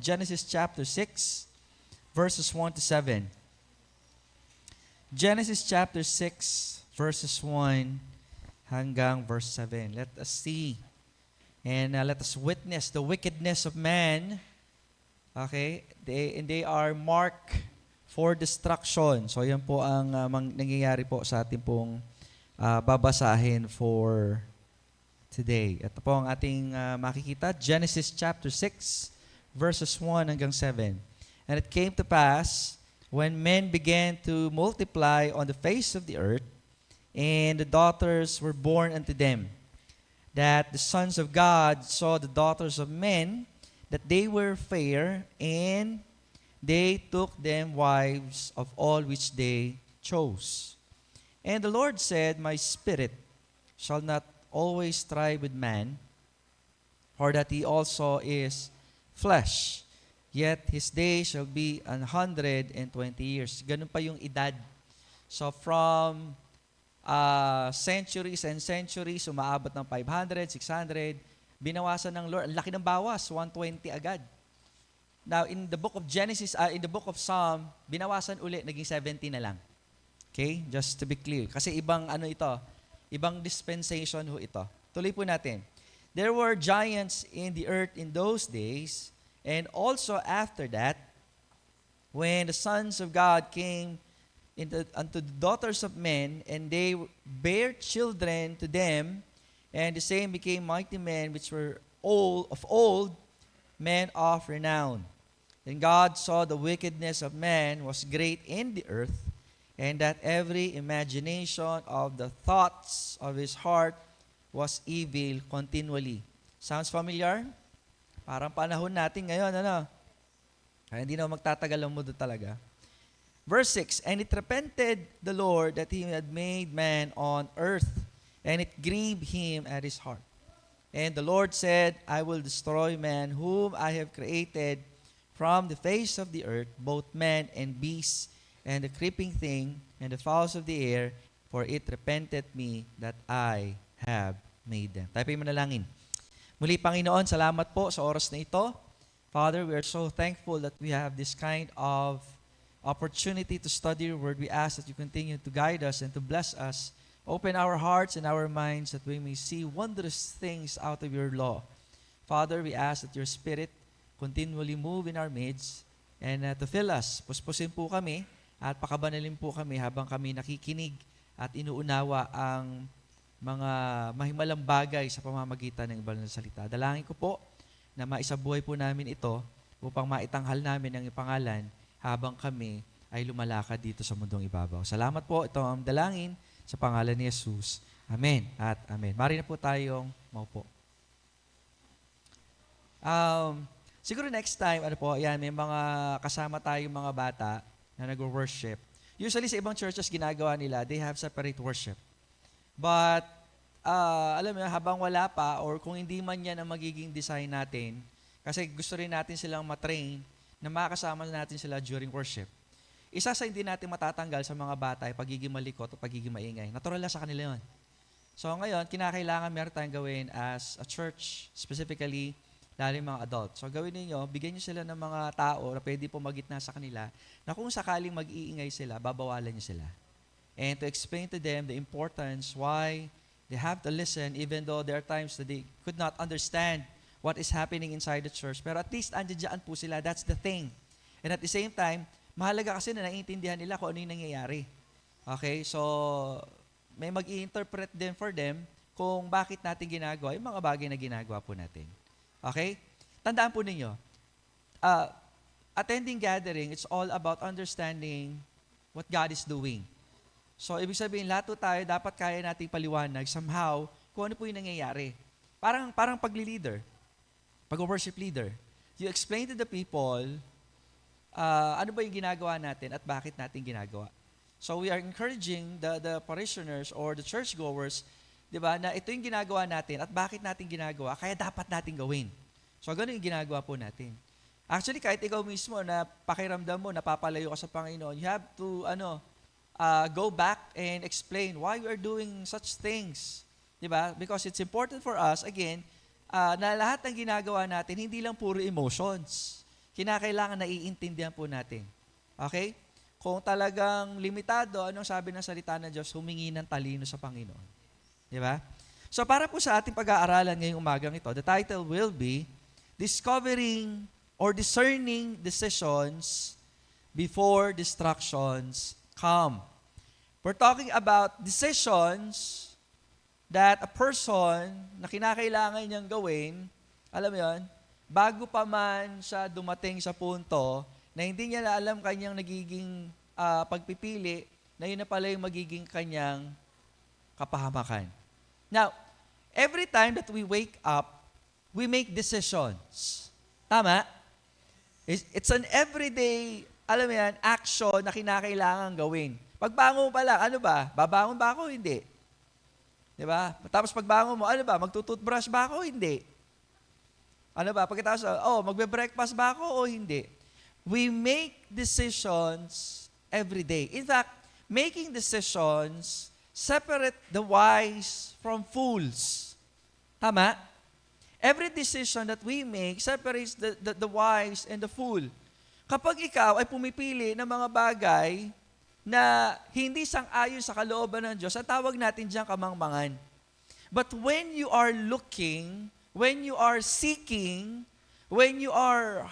Genesis chapter 6, verses 1 to 7. Genesis chapter 6, verses 1 hanggang verse 7. Let us see and let us witness the wickedness of man. Okay? They are marked for destruction. So yan po ang nangyayari po sa ating pong babasahin for today. Ito po ang ating makikita. Genesis chapter 6, verses 1 hanggang 7. And it came to pass, when men began to multiply on the face of the earth, and the daughters were born unto them, that the sons of God saw the daughters of men, that they were fair, and they took them wives of all which they chose. And the Lord said, My spirit shall not always strive with man, for that he also is flesh. Yet his days shall be 120 years. Ganun pa yung edad. So from centuries and centuries, umaabot ng 500, 600, binawasan ng Lord. Ang laki ng bawas, 120 agad. Now, in the book of Genesis, in the book of Psalm, binawasan uli, naging 70 na lang. Okay? Just to be clear. Kasi ibang ibang dispensation ho ito. Tuloy po natin. There were giants in the earth in those days, and also after that, when the sons of God came unto the daughters of men, and they bare children to them, and the same became mighty men which were of old, men of renown. And God saw the wickedness of man was great in the earth, and that every imagination of the thoughts of his heart was evil continually. Sounds familiar? Parang panahon natin ngayon, ano? Kaya hindi na magtatagal ang mundo talaga. Verse 6, And it repented the Lord that he had made man on earth, and it grieved him at his heart. And the Lord said, I will destroy man whom I have created from the face of the earth, both man and beasts, and the creeping thing, and the fowls of the air, for it repented me that I have made them. Tayo po'y manalangin. Muli, Panginoon, salamat po sa oras na ito. Father, we are so thankful that we have this kind of opportunity to study your word. We ask that you continue to guide us and to bless us. Open our hearts and our minds that we may see wondrous things out of your law. Father, we ask that your Spirit continually move in our midst and to fill us. Puspusin po kami at pakabanalin po kami habang kami nakikinig at inuunawa ang mga mahimalang bagay sa pamamagitan ng banal na salita. Dalangin ko po na maisabuhay po namin ito upang maitanghal namin ang ipangalan habang kami ay lumalakad dito sa mundong ibabaw. Salamat po. Ito ang dalangin sa pangalan ni Jesus. Amen at amen. Mari na po tayong maupo. Siguro next time, may mga kasama tayong mga bata na nag-worship. Usually sa ibang churches ginagawa nila, they have separate worship. But, alam mo, habang wala pa, or kung hindi man yan ang magiging design natin, kasi gusto rin natin silang matrain na makakasama natin sila during worship. Isa sa hindi natin matatanggal sa mga bata ay pagiging malikot o pagiging maingay. Natural lang sa kanila yun. So ngayon, kinakailangan meron tayong gawin as a church, specifically, lalo yung mga adults. So gawin niyo, bigyan niyo sila ng mga tao na pwede po magitna sa kanila na kung sakaling mag-iingay sila, babawalan niyo sila. And to explain to them the importance why they have to listen even though there are times that they could not understand what is happening inside the church. Pero at least andyan po sila. That's the thing. And at the same time, mahalaga kasi na naiintindihan nila kung ano yung nangyayari. Okay? So, may mag-i-interpret din for them kung bakit natin ginagawa yung mga bagay na ginagawa po natin. Okay? Tandaan po ninyo, attending gathering, it's all about understanding what God is doing. So, ibig sabihin, lahat tayo, dapat kaya nating paliwanag somehow kung ano po yung nangyayari. Parang pag-leader, pag-worship leader. You explain to the people, ano ba yung ginagawa natin at bakit natin ginagawa. So, we are encouraging the parishioners or the churchgoers, di ba, na ito yung ginagawa natin at bakit natin ginagawa, kaya dapat natin gawin. So, ganun yung ginagawa po natin. Actually, kahit ikaw mismo na pakiramdam mo, napapalayo ka sa Panginoon, you have to, go back and explain why you are doing such things. Diba? Because it's important for us, again, na lahat ng ginagawa natin, hindi lang puro emotions. kinakailangan naiintindihan po natin. Okay? Kung talagang limitado, anong sabi ng salita ng Diyos? Humingi ng talino sa Panginoon. Di ba? So para po sa ating pag-aaralan ngayong umagang ito, the title will be Discovering or Discerning Decisions Before Distractions Come. We're talking about decisions that a person na kinakailangan niyang gawin, alam mo yun, bago pa man siya dumating sa punto na hindi niya na alam kanyang nagiging pagpipili, na yun na pala yung magiging kanyang kapahamakan. Now, every time that we wake up, we make decisions. Tama? It's an everyday, alam mo yan, action na kinakailangan gawin. Pagbangon pa lang, ano ba? Babangon ba ako? Hindi. Diba? Tapos pagbangon mo, ano ba? Magtututbrush ba ako? Hindi. Ano ba? Pagkatapos, magbe-breakfast ba ako o hindi? We make decisions every day. In fact, making decisions separate the wise from fools. Tama? Every decision that we make separates the wise and the fool. Kapag ikaw ay pumipili ng mga bagay na hindi sang-ayon sa kalooban ng Diyos, ang tawag natin diyang kamangmangan. But when you are looking, when you are seeking, when you are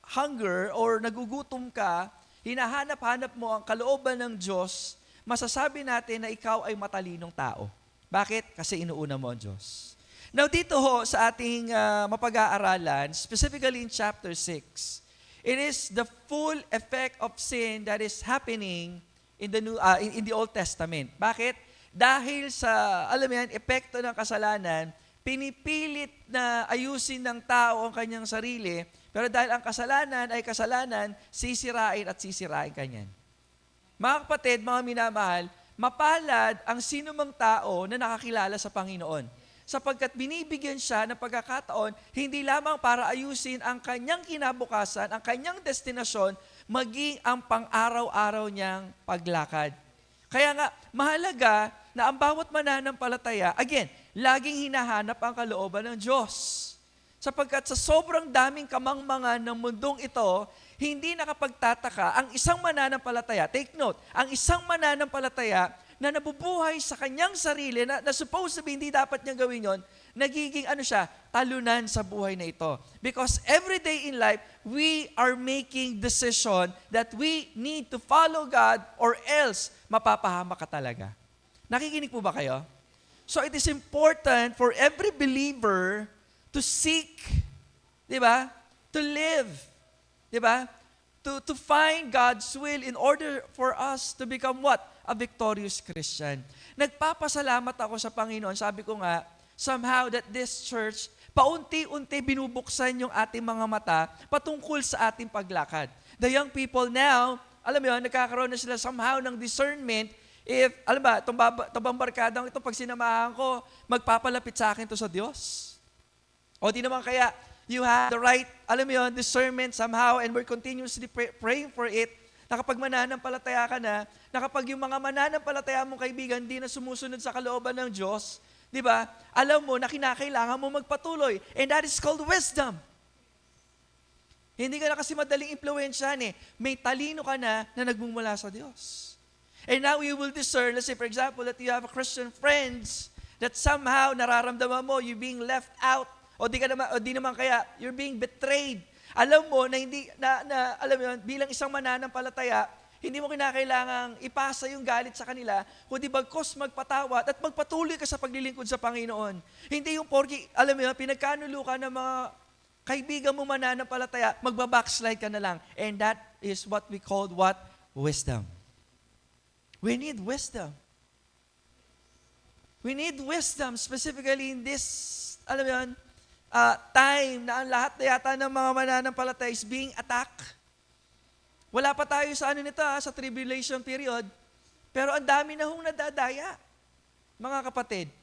hunger or nagugutom ka, hinahanap-hanap mo ang kalooban ng Diyos, masasabi natin na ikaw ay matalinong tao. Bakit? Kasi inuuna mo ang Diyos. Now dito ho sa ating mapag-aaralan, specifically in chapter 6, it is the full effect of sin that is happening in the Old Testament. Bakit? Dahil sa, alam mo yan, epekto ng kasalanan, pinipilit na ayusin ng tao ang kanyang sarili, pero dahil ang kasalanan ay kasalanan, sisirain at sisirain kanyan. Mga kapatid, mga minamahal, mapalad ang sinumang tao na nakakilala sa Panginoon. Sapagkat binibigyan siya ng pagkakataon, hindi lamang para ayusin ang kanyang kinabukasan, ang kanyang destinasyon, maging ang pang-araw-araw niyang paglakad. Kaya nga, mahalaga na ang bawat mananampalataya, again, laging hinahanap ang kalooban ng Diyos. Sapagkat sa sobrang daming kamangmangan ng mundong ito, hindi nakapagtataka ang isang mananampalataya, take note, ang isang mananampalataya na nabubuhay sa kanyang sarili, na supposed to be hindi dapat niyang gawin yon, nagiging talunan sa buhay na ito. Because every day in life, we are making decision that we need to follow God or else mapapahama ka talaga. Nakikinig po ba kayo? So it is important for every believer to seek, di ba? To live, di ba? To find God's will in order for us to become what? A victorious Christian. Nagpapasalamat ako sa Panginoon. Sabi ko nga, somehow that this church, paunti-unti binubuksan yung ating mga mata patungkol sa ating paglakad. The young people now, alam mo yun, nagkakaroon na sila somehow ng discernment. If, alam ba, itong barkadang ito, pag sinamahan ko, magpapalapit sa akin to sa Diyos. O di naman kaya, you have the right, alam mo yun, discernment somehow, and we're continuously praying for it, na kapag mananampalataya ka na kapag yung mga mananampalataya mong kaibigan di na sumusunod sa kalooban ng Diyos, di ba? Alam mo na kinakailangan mo magpatuloy. And that is called wisdom. Hindi ka na kasi madaling impluwensyahan eh. May talino ka na nagmumula sa Diyos. And now you will discern, let's say for example, that you have Christian friends that somehow nararamdaman mo you being left out, o di naman kaya you're being betrayed. Alam mo na hindi alam mo yun, bilang isang mananampalataya, hindi mo kinakailangang ipasa yung galit sa kanila, kundi bagkos magpatawad at magpatuloy ka sa paglilingkod sa Panginoon. Hindi yung porky, alam mo yun, pinagkanulo ka ng mga kaibigan mo mananampalataya, magbabackslide ka na lang. And that is what we call what? Wisdom. We need wisdom. We need wisdom, specifically in this, alam mo yun, time na ang lahat na yata ng mga mananampalataya is being attacked. Wala pa tayo sa sa tribulation period, pero ang dami na hong nadadaya, mga kapatid.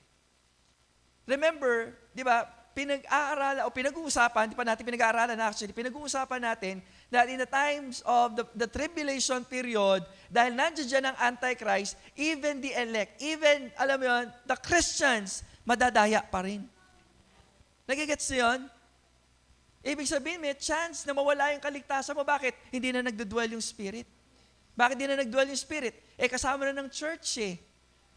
Remember, di ba, pinag-aaralan o pinag-uusapan, di pa natin pinag-aaralan actually, pinag-uusapan natin that in the times of the tribulation period, dahil nandiyan dyan ang Antichrist, even the elect, even, alam mo yun, the Christians, madadaya pa rin. Nagigets niyo yun? Ibig sabihin, may chance na mawala yung kaligtasan mo. Bakit? Hindi na nagdudwell yung Spirit. Bakit hindi na nagdwell yung Spirit? Kasama na ng church eh.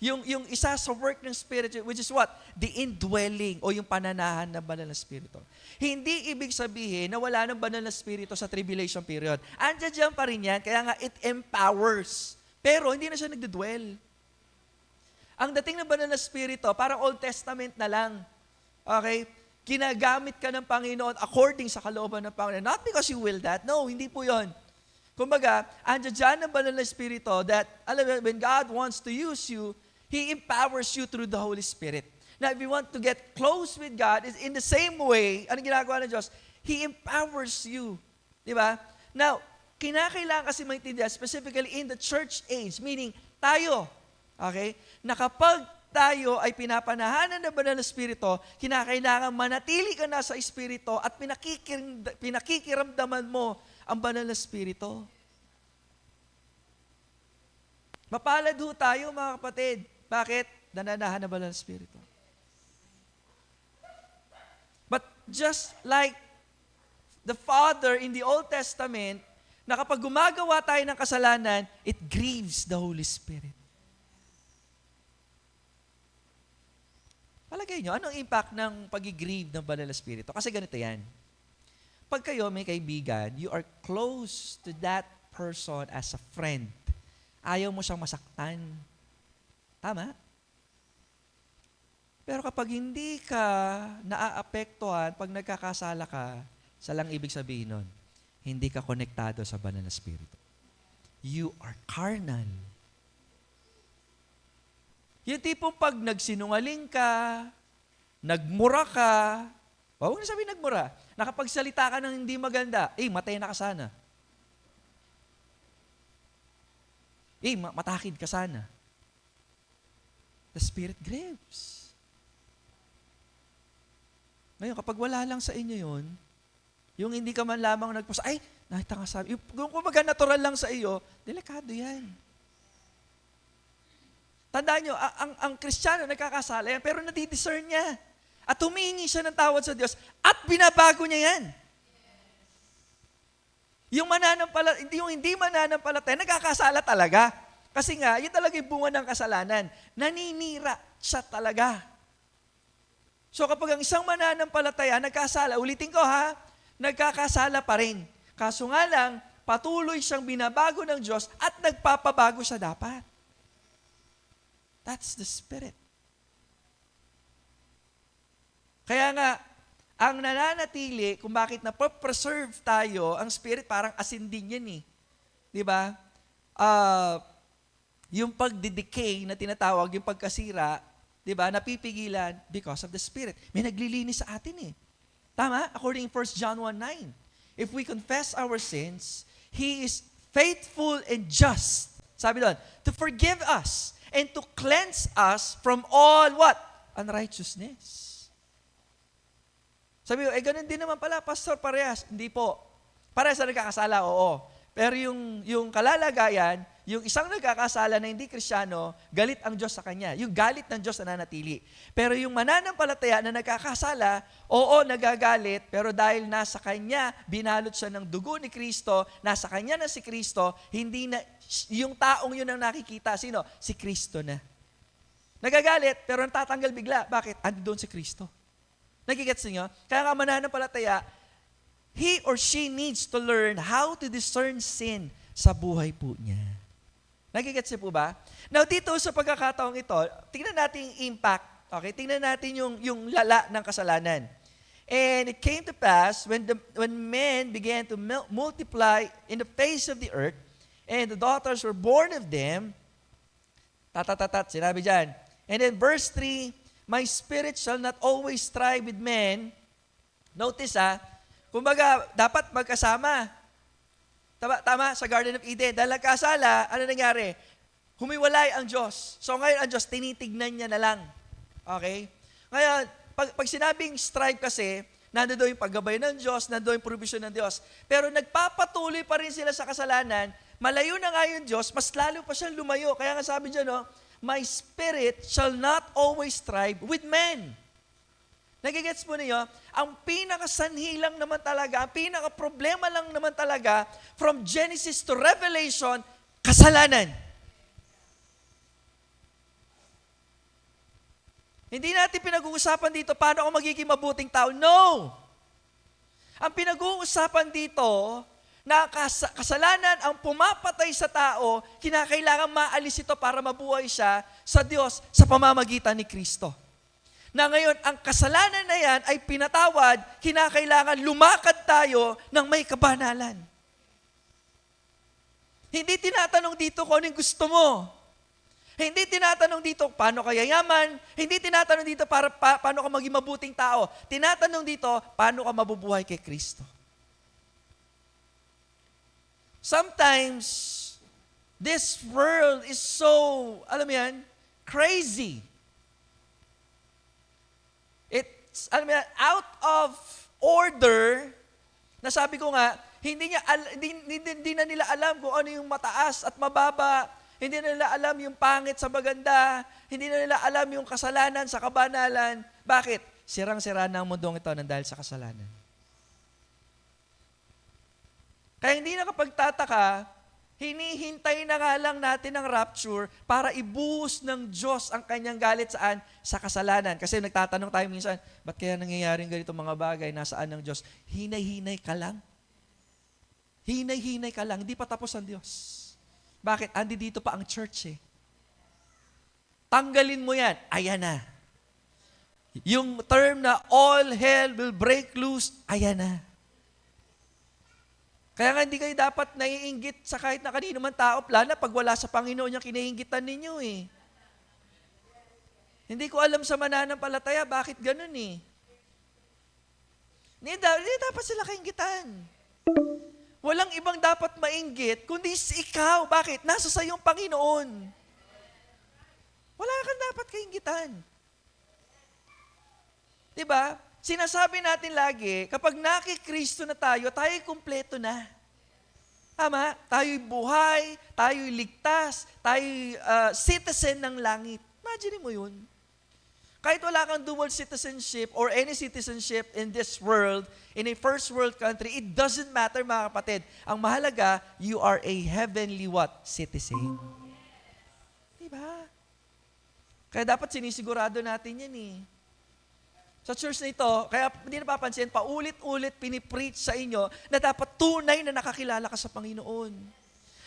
Yung isa sa work ng Spirit, which is what? The indwelling o yung pananahan ng banal na Espiritu. Hindi ibig sabihin na wala ng banal na Espiritu sa tribulation period. Andiyan pa rin yan, kaya nga it empowers. Pero hindi na siya nagdudwell. Ang dating ng banal na Espiritu, parang Old Testament na lang. Okay? Ginagamit ka ng Panginoon according sa kalooban ng Panginoon. Not because you will that. No, hindi po yon. Kumbaga, andiyan ang banal na Espiritu that, alam mo, when God wants to use you, He empowers you through the Holy Spirit. Now, if you want to get close with God, is in the same way, ano ginagawa ng Diyos? He empowers you. Di ba? Now, kinakailangan kasi maintindihan, specifically in the church age, meaning tayo, okay, na kapag tayo ay pinapanahanan ng banal na Espiritu, kinakailangan manatili ka na sa Espiritu at pinakikiramdaman mo ang banal na Espiritu. Mapalad ho tayo, mga kapatid. Bakit? Nananahan na banal na Espiritu. But just like the Father in the Old Testament, na kapag gumagawa tayo ng kasalanan, it grieves the Holy Spirit. Palagay nyo, anong impact ng pag-grieve ng banal na Espiritu? Kasi ganito yan. Pag kayo may kaibigan, you are close to that person as a friend. Ayaw mo siyang masaktan. Tama? Pero kapag hindi ka naaapektuhan, pag nagkakasala ka, salang ibig sabihin nun, hindi ka konektado sa banal na Espiritu. You are carnal. Yung tipong pag nagsinungaling ka, nagmura ka, huwag na sabihin nagmura, nakapagsalita ka ng hindi maganda, matay na ka sana. Matakid ka sana. The Spirit grieves. Ngayon, kapag wala lang sa inyo yun, yung hindi ka man lamang nagpasa, nakita nga sabi, yung kumaga natural lang sa iyo, delikado yan. Tandaan nyo, ang Kristiyano nagkakasala yan, pero nadidiscern niya. At humihingi siya ng tawad sa Diyos, at binabago niya yan. Yung hindi mananampalataya, nagkakasala talaga. Kasi nga, yun talaga yung bunga ng kasalanan. Naninira siya talaga. So kapag ang isang mananampalataya nagkasala, ulitin ko ha, nagkakasala pa rin. Kaso nga lang, patuloy siyang binabago ng Diyos at nagpapabago siya dapat. That's the Spirit. Kaya nga, ang nananatili, kung bakit na-preserve tayo, ang Spirit parang asin din yan eh. Di ba? Yung pagdidecay na tinatawag, yung pagkasira, di ba, napipigilan because of the Spirit. May naglilinis sa atin eh. Tama? According to 1 John 1:9. If we confess our sins, He is faithful and just, sabi doon, to forgive us and to cleanse us from all what? Unrighteousness. Sabi ko, ganun din naman pala, Pastor, parehas. Hindi po. Parehas na nagkakasala, oo. Pero yung kalalagayan, yung isang nagkakasala na hindi Kristiyano, galit ang Diyos sa kanya. Yung galit ng Diyos na nanatili. Pero yung mananampalataya na nagkakasala, oo, nagagalit, pero dahil nasa kanya, binalot siya ng dugo ni Kristo, nasa kanya na si Kristo, hindi na, yung taong yun ang nakikita. Sino? Si Kristo na. Nagagalit, pero natatanggal bigla. Bakit? Ando doon si Kristo. Nagigets niyo? Kaya nga mananampalataya, he or she needs to learn how to discern sin sa buhay po niya. Nagigets niyo po ba? Now, dito sa pagkakataong ito, tingnan natin yung impact. Okay? Tingnan natin yung lala ng kasalanan. And it came to pass when men began to multiply in the face of the earth, and the daughters were born of them, sinabi dyan. And then verse 3, my spirit shall not always strive with men. Notice kumbaga, dapat magkasama. Tama, sa Garden of Eden. Dahil nagkasala, ano nangyari? Humiwalay ang Diyos. So ngayon, ang Diyos, tinitignan niya na lang. Okay? Ngayon, pag sinabing strive kasi, nandoon yung paggabay ng Diyos, nandoon yung provision ng Diyos. Pero nagpapatuloy pa rin sila sa kasalanan, malayo na nga yung Diyos, mas lalo pa siyang lumayo. Kaya nga sabi dyan, my spirit shall not always strive with men. Nagigets mo niyo? Ang pinakasanhi lang naman talaga, ang pinaka-problema lang naman talaga, from Genesis to Revelation, kasalanan. Hindi natin pinag-uusapan dito paano ako magiging mabuting tao. No! Ang pinag-uusapan dito, na kasalanan ang pumapatay sa tao, kinakailangan maalis ito para mabuhay siya sa Diyos sa pamamagitan ni Kristo. Na ngayon, ang kasalanan na yan ay pinatawad, kinakailangan lumakad tayo ng may kabanalan. Hindi tinatanong dito kung anong gusto mo. Hindi tinatanong dito paano ka yayaman. Hindi tinatanong dito paano ka maging mabuting tao. Tinatanong dito paano ka mabubuhay kay Kristo. Sometimes, this world is so, alam mo yan, crazy. It's, alam mo yan, out of order, nasabi ko nga, hindi na nila alam kung ano yung mataas at mababa, hindi na nila alam yung pangit sa maganda, hindi na nila alam yung kasalanan sa kabanalan. Bakit? Sirang-sira na ang mundong ito nang dahil sa kasalanan. Kaya hindi nakapagtataka, hinihintay na nga lang natin ang rapture para ibuhos ng Diyos ang kanyang galit saan? Sa kasalanan. Kasi nagtatanong tayo minsan, ba't kaya nangyayaring ganito mga bagay? Nasaan ng Diyos? Hinay-hinay ka lang. Hinay-hinay ka lang. Hindi pa tapos ang Diyos. Bakit? Andi dito pa ang church eh. Tanggalin mo yan. Ayan na. Yung term na all hell will break loose, ayan na. Kaya nga hindi kayo dapat naiinggit sa kahit na kanino man tao, lalo na pag wala sa Panginoon yung kinainggitan ninyo eh. Hindi ko alam sa mananampalataya bakit ganun eh. Hindi dapat sila kainggitan. Walang ibang dapat mainggit, kundi si ikaw. Bakit? Nasa sa iyong Panginoon. Wala kang dapat kainggitan. Diba? Sinasabi natin lagi, kapag nakikristo na tayo kumpleto na. Tama? Tayo'y buhay, tayo'y ligtas, tayo'y citizen ng langit. Imagine mo yun. Kahit wala kang dual citizenship or any citizenship in this world, in a first world country, it doesn't matter mga kapatid. Ang mahalaga, you are a heavenly what? Citizen. Diba? Kaya dapat sinisigurado natin yan eh. Sa church na ito, kaya hindi napapansin, paulit-ulit pinipreach sa inyo na dapat tunay na nakakilala ka sa Panginoon.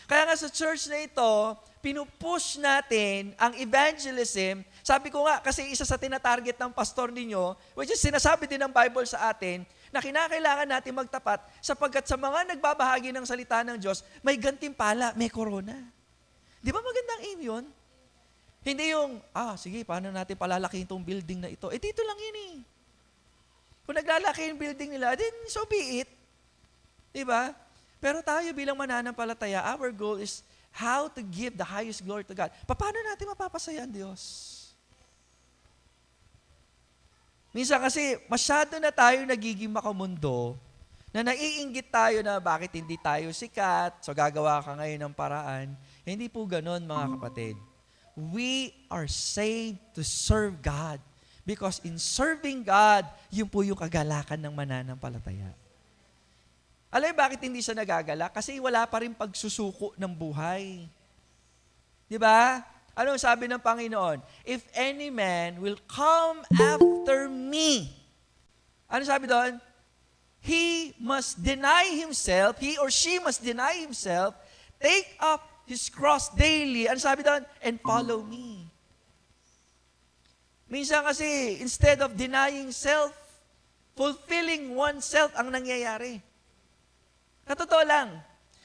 Kaya nga sa church na ito, pinupush natin ang evangelism. Sabi ko nga, kasi isa sa tinatarget ng pastor ninyo, which is sinasabi din ng Bible sa atin, na kinakailangan natin magtapat sapagkat sa mga nagbabahagi ng salita ng Diyos, may gantimpala, may corona. Di ba magandang aim yun? Hindi yung, sige, paano natin palalakihin itong building na ito? Dito lang yun eh. Kung naglalaki yung building nila, then so be it. Diba? Pero tayo bilang mananampalataya, our goal is how to give the highest glory to God. Paano natin mapapasaya ang Diyos? Minsan kasi, masyado na tayo nagiging makamundo, na naiinggit tayo na bakit hindi tayo sikat, so gagawa ka ngayon ng paraan. Hindi po ganon, mga kapatid. We are saved to serve God. Because in serving God, yun po yung kagalakan ng mananampalataya. Alam mo bakit hindi siya nagagalak? Kasi wala pa rin pagsusuko ng buhay. Di ba? Ano sabi ng Panginoon? If any man will come after me. Ano sabi doon? He must deny himself, he or she must deny himself, take up his cross daily. Ano sabi doon? And follow me. Minsan kasi, instead of denying self, fulfilling oneself ang nangyayari. Katotoo lang.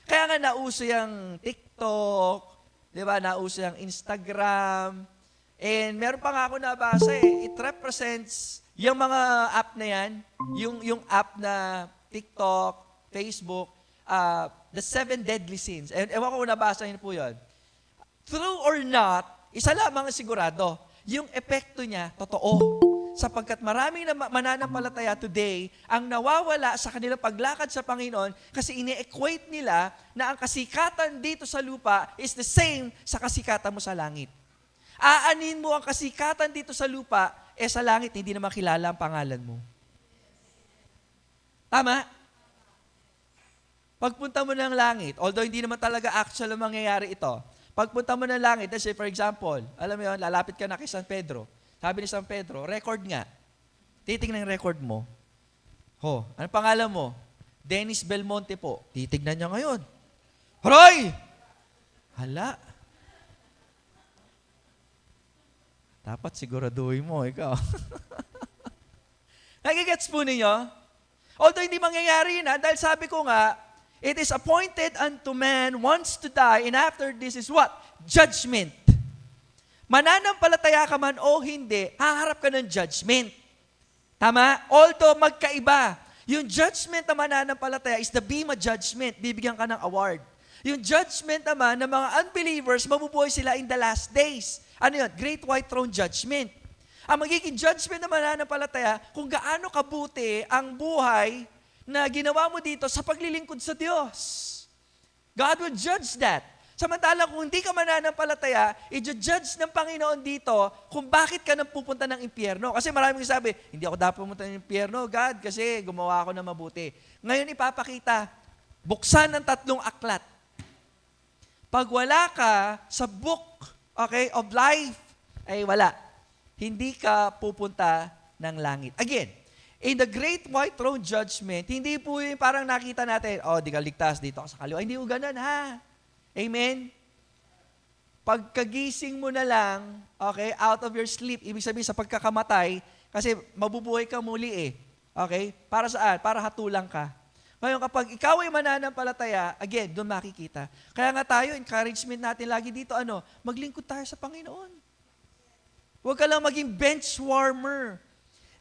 Kaya nga nauso yung TikTok, di ba? Nauso yung Instagram. And meron pa nga ako nabasa it represents yung mga app na yan, yung app na TikTok, Facebook, the 7 deadly sins. Ewan ko kung nabasa niyo po yun. True or not, isa lamang ang sigurado, yung epekto niya, totoo. Sapagkat maraming mananampalataya today ang nawawala sa kanilang paglakad sa Panginoon kasi ini-equate nila na ang kasikatan dito sa lupa is the same sa kasikatan mo sa langit. Aanin mo ang kasikatan dito sa lupa sa langit, hindi naman kilala ang pangalan mo. Tama? Pagpunta mo ng langit, although hindi naman talaga actual ang mangyayari ito, pagpunta mo ng langit, let's say for example, alam mo yun, lalapit ka na kay San Pedro. Sabi ni San Pedro, record nga. Titignan yung record mo. Ano pangalan mo? Dennis Belmonte po. Titignan niya ngayon. Horay! Hala. Dapat siguraduhin mo, ikaw. Nagigets po ninyo? Although hindi mangyayari yun, dahil sabi ko nga, it is appointed unto man once to die, and after this is what? Judgment. Mananampalataya ka man o hindi, haharap ka ng judgment. Tama? Although magkaiba. Yung judgment na mananampalataya is the Bema judgment. Bibigyan ka ng award. Yung judgment naman ng mga unbelievers, mabubuhay sila in the last days. Ano yun? Great White Throne Judgment. Ang magiging judgment na mananampalataya, kung gaano kabuti ang buhay na ginawa mo dito sa paglilingkod sa Diyos. God will judge that. Samantala, kung hindi ka mananampalataya, i-judge ng Panginoon dito kung bakit ka nang pupunta ng impyerno. Kasi maraming sabi, hindi ako dapat pumunta ng impyerno, God, kasi gumawa ako na mabuti. Ngayon ipapakita, buksan ng 3 aklat. Pag wala ka sa book, of life, ay wala. Hindi ka pupunta ng langit. Again, in the Great White Throne Judgment, hindi po yung parang nakita natin, di ka ligtas dito sa kaliwa. Hindi po ganun, ha? Amen? Pagkagising mo na lang, out of your sleep, ibig sabihin sa pagkakamatay, kasi mabubuhay ka muli Para saan? Para hatulang ka. Ngayon, kapag ikaw ay mananampalataya, again, doon makikita. Kaya nga tayo, encouragement natin lagi dito, maglingkod tayo sa Panginoon. Huwag ka lang maging bench warmer.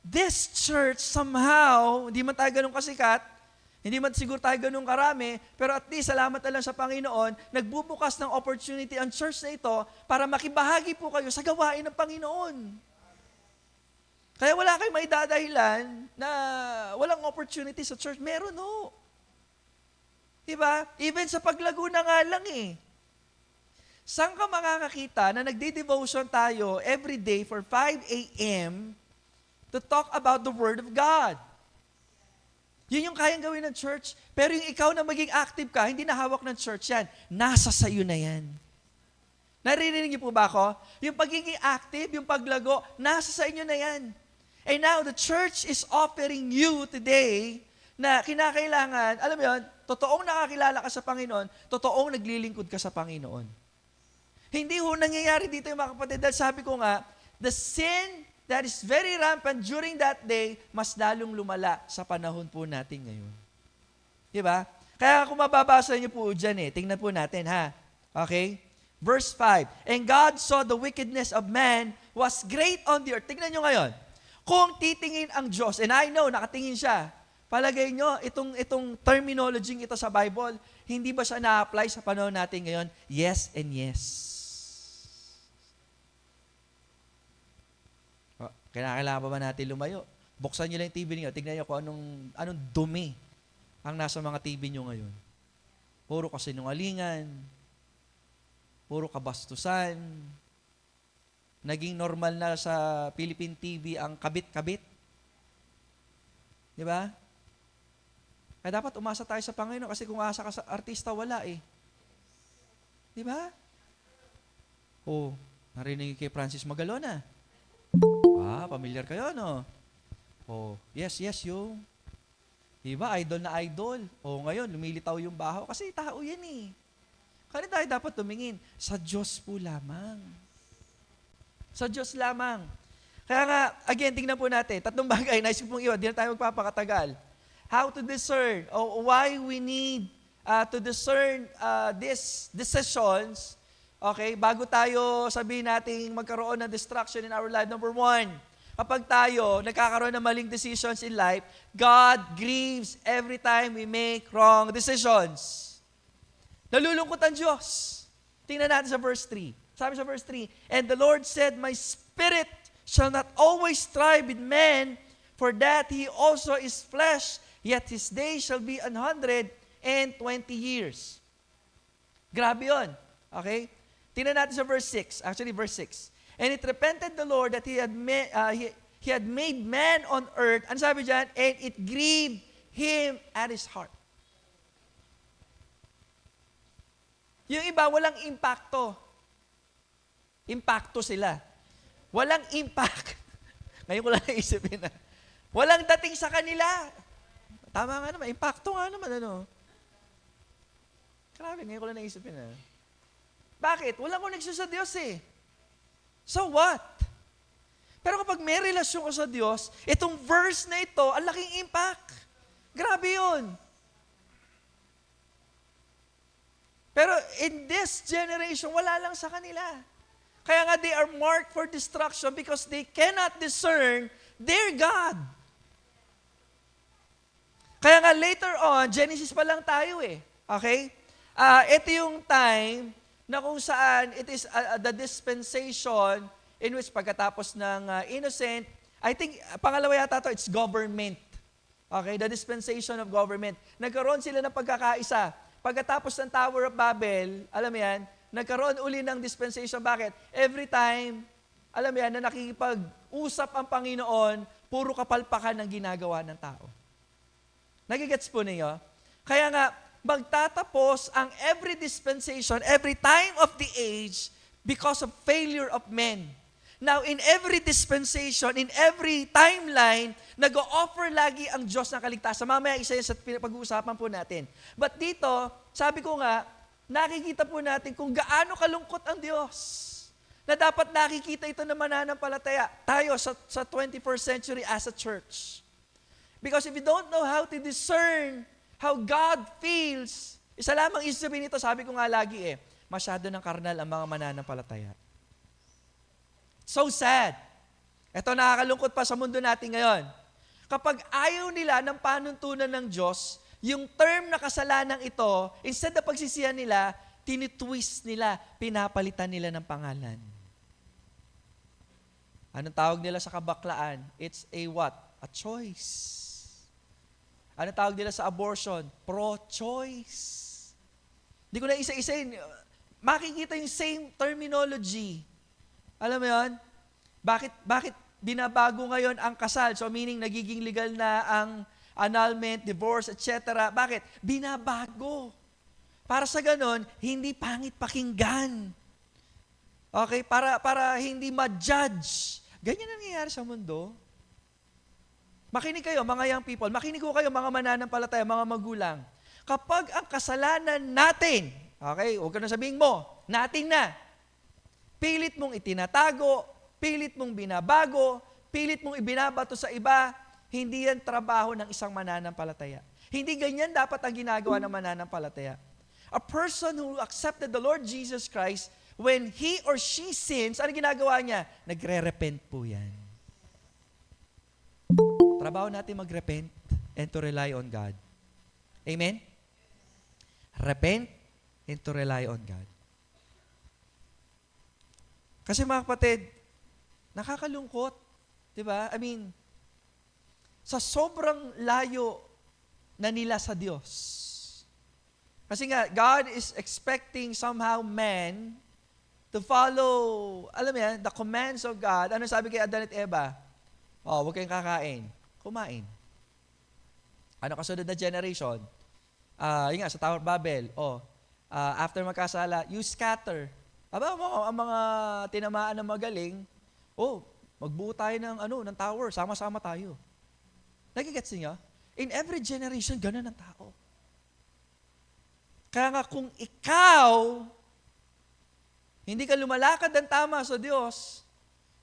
This church, somehow, hindi man tayo ganun kasikat, hindi man siguro tayo ganun karami, pero at least, salamat na lang sa Panginoon, nagbubukas ng opportunity ang church na ito para makibahagi po kayo sa gawain ng Panginoon. Kaya wala kayong may dadahilan na walang opportunity sa church. Meron Diba? Even sa paglago na nga lang Saan ka makakakita na nagde-devotion tayo every day for 5 a.m. to talk about the Word of God? Yun yung kayang gawin ng church. Pero yung ikaw na maging active ka, hindi na hawak ng church yan. Nasa sayo na yan. Naririnig niyo po ba ako? Yung pagiging active, yung paglago, nasa sa inyo na yan. And now, the church is offering you today na kinakailangan, alam mo yun, totoong nakakilala ka sa Panginoon, totoong naglilingkod ka sa Panginoon. Hindi nangyayari dito yung mga kapatid, dahil sabi ko nga, the sin that is very rampant during that day, mas lalong lumala sa panahon po natin ngayon. Diba? Kaya kung mababasa niyo po dyan tingnan po natin ha. Okay? Verse 5, and God saw the wickedness of man was great on the earth. Tingnan nyo ngayon. Kung titingin ang Diyos, and I know, nakatingin siya, palagay nyo, itong terminology ito sa Bible, hindi ba siya na-apply sa panahon natin ngayon? Yes and yes. Kailangan pa ba natin lumayo? Buksan nyo lang yung TV niyo, tignan nyo kung anong dumi ang nasa mga TV nyo ngayon. Puro kasinungalingan, puro kabastusan, naging normal na sa Philippine TV ang kabit-kabit. Di ba? Kaya dapat umasa tayo sa Panginoon kasi kung asa ka sa artista, wala Di ba? Narinig kay Francis Magalona. Familiar kayo, no? Yes, yung. Diba, idol na idol. Ngayon, lumilitaw yung baho kasi tao yan Kaya tayo dapat tumingin sa Diyos po lamang. Sa Diyos lamang. Kaya nga, again, tingnan po natin, 3 bagay, naisip pong iwan, di na tayo magpapakatagal. How to discern, why we need to discern these decisions. Okay, bago tayo sabihin natin magkaroon ng distraction in our life, number 1, kapag tayo nagkakaroon ng maling decisions in life, God grieves every time we make wrong decisions. Nalulungkot ang Diyos. Tingnan natin sa verse 3. Sabi sa verse 3, and the Lord said, my spirit shall not always strive with man, for that he also is flesh, yet his days shall be 120 years. Grabe yun. Okay? Tingnan natin sa verse 6. Actually, verse 6. And it repented the Lord that he had made man on earth. Ano sabi dyan? And it grieved him at his heart. Yung iba, walang impacto. Impacto sila. Walang impact. Ngayon ko lang naisipin na. Walang dating sa kanila. Tama nga naman. Impacto nga naman. Ano? Grabe, ngayon ko lang naisipin na. Bakit? Walang koneksyon sa Diyos eh. So what? Pero kapag may relasyon ka sa Diyos, itong verse na ito, ang laking impact. Grabe yun. Pero in this generation, wala lang sa kanila. Kaya nga they are marked for destruction because they cannot discern their God. Kaya nga later on, Genesis pa lang tayo eh. Okay? Ito yung time na kung saan it is the dispensation in which pagkatapos ng innocent, I think, pangalawa yata ito, it's government. Okay? The dispensation of government. Nagkaroon sila ng pagkakaisa. Pagkatapos ng Tower of Babel, alam mo yan, nagkaroon uli ng dispensation. Bakit? Every time, alam mo yan, na nakikipag-usap ang Panginoon, puro kapalpakan ng ginagawa ng tao. Nagigets po ninyo? Kaya nga, magtatapos ang every dispensation, every time of the age, because of failure of men. Now, in every dispensation, in every timeline, nag-o-offer lagi ang Diyos ng kaligtasan. Mamaya isa yan sa pag-uusapan po natin. But dito, sabi ko nga, nakikita po natin kung gaano kalungkot ang Diyos. Na dapat nakikita ito ng mananampalataya tayo sa 21st century as a church. Because if you don't know how to discern how God feels, isa lamang isipin nito, sabi ko nga lagi masyado ng karnal ang mga mananampalataya. So sad. Ito nakakalungkot pa sa mundo natin ngayon. Kapag ayaw nila ng panuntunan ng Diyos, yung term na kasalanan ito, instead na pagsisihan nila, tinitwist nila, pinapalitan nila ng pangalan. Anong tawag nila sa kabaklaan? It's a what? A choice. Anong tawag nila sa abortion? Pro-choice. Hindi ko na isa-isain. Makikita yung same terminology. Alam mo yun? Bakit binabago ngayon ang kasal? So meaning nagiging legal na ang annulment, divorce, etc. Bakit? Binabago. Para sa ganon, hindi pangit pakinggan. Okay? Para hindi ma-judge. Ganyan ang nangyayari sa mundo. Makinig kayo, mga young people. Makinig ko kayo, mga mananampalataya, mga magulang. Kapag ang kasalanan natin, okay, huwag ka na sabihin mo, natin na. Pilit mong itinatago, pilit mong binabago, pilit mong ibinabato sa iba, hindi yan trabaho ng isang mananampalataya. Hindi ganyan dapat ang ginagawa ng mananampalataya. A person who accepted the Lord Jesus Christ, when he or she sins, ano ginagawa niya? Nagre-repent po yan. Trabaho natin mag-repent and to rely on God. Amen? Repent and to rely on God. Kasi mga kapatid, nakakalungkot. Diba? I mean, sa sobrang layo na nila sa Diyos. Kasi nga, God is expecting somehow man to follow, alam mo yan, the commands of God. Ano sabi kay Adan at Eva? Huwag kayong kakain. Kumain. Ano kasunod na generation? Yun nga, sa Tower of Babel. After magkasala, you scatter. Ang mga tinamaan na magaling, magbuo tayo ng tower, sama-sama tayo. Nagigets niyo? In every generation, ganun ang tao. Kaya nga kung ikaw, hindi ka lumalakad ng tama sa Diyos,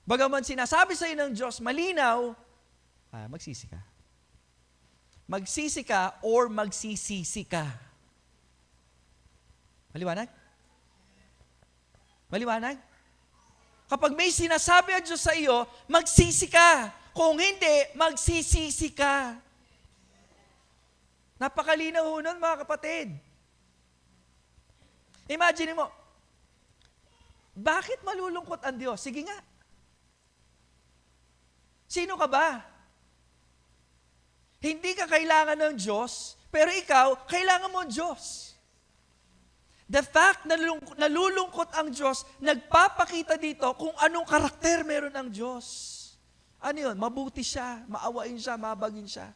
bagaman sinasabi sa iyo ng Diyos, malinaw, magsisi ka. Magsisi ka or magsisisi ka. Maliwanag? Maliwanag? Kapag may sinasabi ang Diyos sa iyo, magsisi ka. Kung hindi, magsisisi ka. Napakalinaw ho nun, mga kapatid. Imagine mo, bakit malulungkot ang Diyos? Sige nga. Sino ka ba? Hindi ka kailangan ng Diyos, pero ikaw, kailangan mo ang Diyos. The fact na nalulungkot ang Diyos, nagpapakita dito kung anong karakter meron ang Diyos. Ano yun? Mabuti siya, maawain siya, mabagin siya.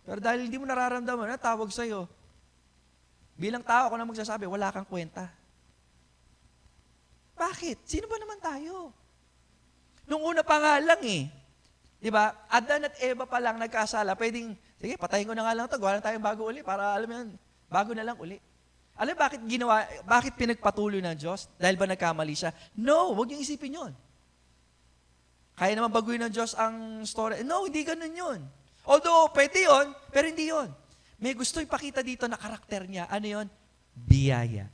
Pero dahil hindi mo nararamdaman, tawag sa'yo. Bilang tao, ako na magsasabi, wala kang kwenta. Bakit? Sino ba naman tayo? Nung una pa nga lang Diba? Adan at Eva pa lang nagkasala, pwedeng, sige, patayin ko na nga lang ito, gawa lang tayong bago uli, para alam mo yan, bago na lang uli. Alam bakit pinagpatuloy ng Diyos? Dahil ba nagkamali siya? No, huwag niyong isipin yun. Kaya naman baguhin ng Diyos ang story. No, hindi ganun yun. Although, pwede yun, pero hindi yun. May gusto ipakita dito na karakter niya. Ano yun? Biyaya.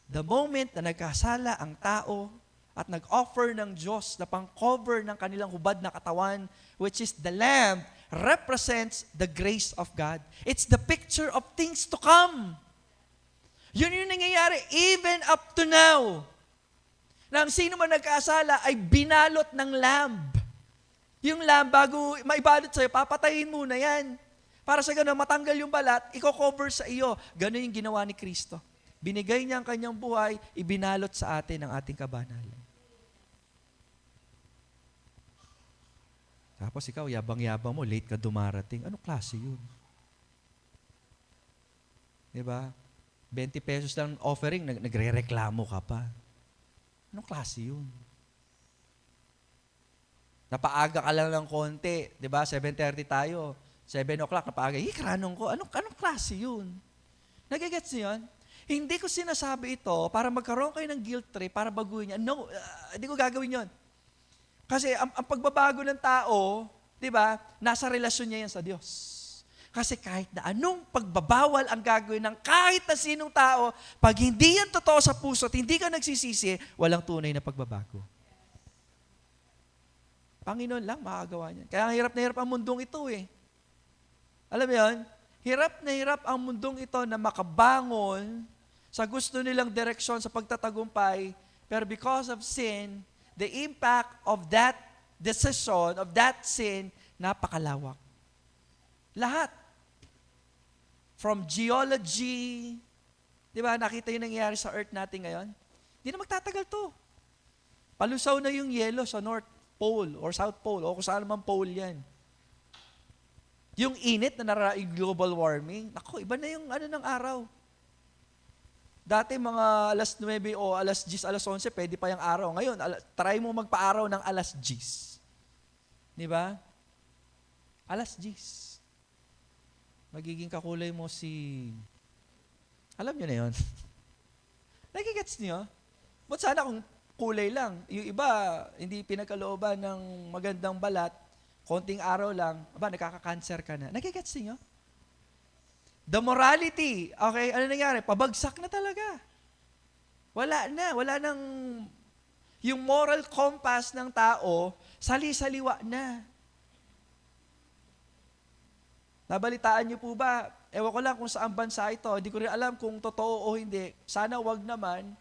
The moment na nagkasala ang tao at nag-offer ng Diyos na pang-cover ng kanilang hubad na katawan, which is the lamb, represents the grace of God. It's the picture of things to come. Yun yung nangyayari even up to now. Na ang sino man nagkasala ay binalot ng lamb. Yung lamb, bago maibalot sa'yo, papatayin muna yan. Para sa gano'n, matanggal yung balat, i-cover sa iyo. Gano'n yung ginawa ni Kristo. Binigay niya ang kanyang buhay, ibinalot sa atin ang ating kabanalan. Tapos ikaw, yabang-yabang mo, late ka dumarating. Anong klase yun? Diba? 20 pesos lang offering, nagre-reklamo ka pa. Anong klase yun? Napaaga ka lang ng konti, di ba? 7:30 tayo. 7 o'clock, napaaga. Kranong ko. Anong klase yun? Nagigets niyo yun? Hindi ko sinasabi ito para magkaroon kayo ng guilt trip, para baguhin niya. No, hindi ko gagawin yun. Kasi ang pagbabago ng tao, di ba, nasa relasyon niya yan sa Diyos. Kasi kahit na anong pagbabawal ang gagawin ng kahit na sinong tao, pag hindi yan totoo sa puso at hindi ka nagsisisi, walang tunay na pagbabago. Panginoon lang makagawa niyan. Kaya hirap na hirap ang mundong ito Alam mo yun? Hirap na hirap ang mundong ito na makabangon sa gusto nilang direksyon sa pagtatagumpay, pero because of sin, the impact of that decision, of that sin, napakalawak. Lahat. From geology, di ba, nakita yung nangyayari sa earth natin ngayon? Hindi na magtatagal to. Palusaw na yung yelo sa North Pole or South Pole o kung saan naman pole yan. Yung init na global warming, nako, iba na yung ng araw. Dati mga alas 9 o alas 10, alas 11, pwede pa yung araw. Ngayon, try mo magpa-araw ng alas 10. Di ba? Alas 10. Magiging kakulay mo alam nyo na yun. Nagigets niyo? Ba't sana kung kulay lang? Yung iba, hindi pinagkalooban ng magandang balat, konting araw lang, nakaka-cancer ka na. Nagigets niyo? The morality, okay, ano nangyari? Pabagsak na talaga. Wala nang, yung moral compass ng tao, sali-saliwa na. Nabalitaan niyo po ba? Ewan ko lang kung saan bansa ito. Hindi ko rin alam kung totoo o hindi. Sana wag naman.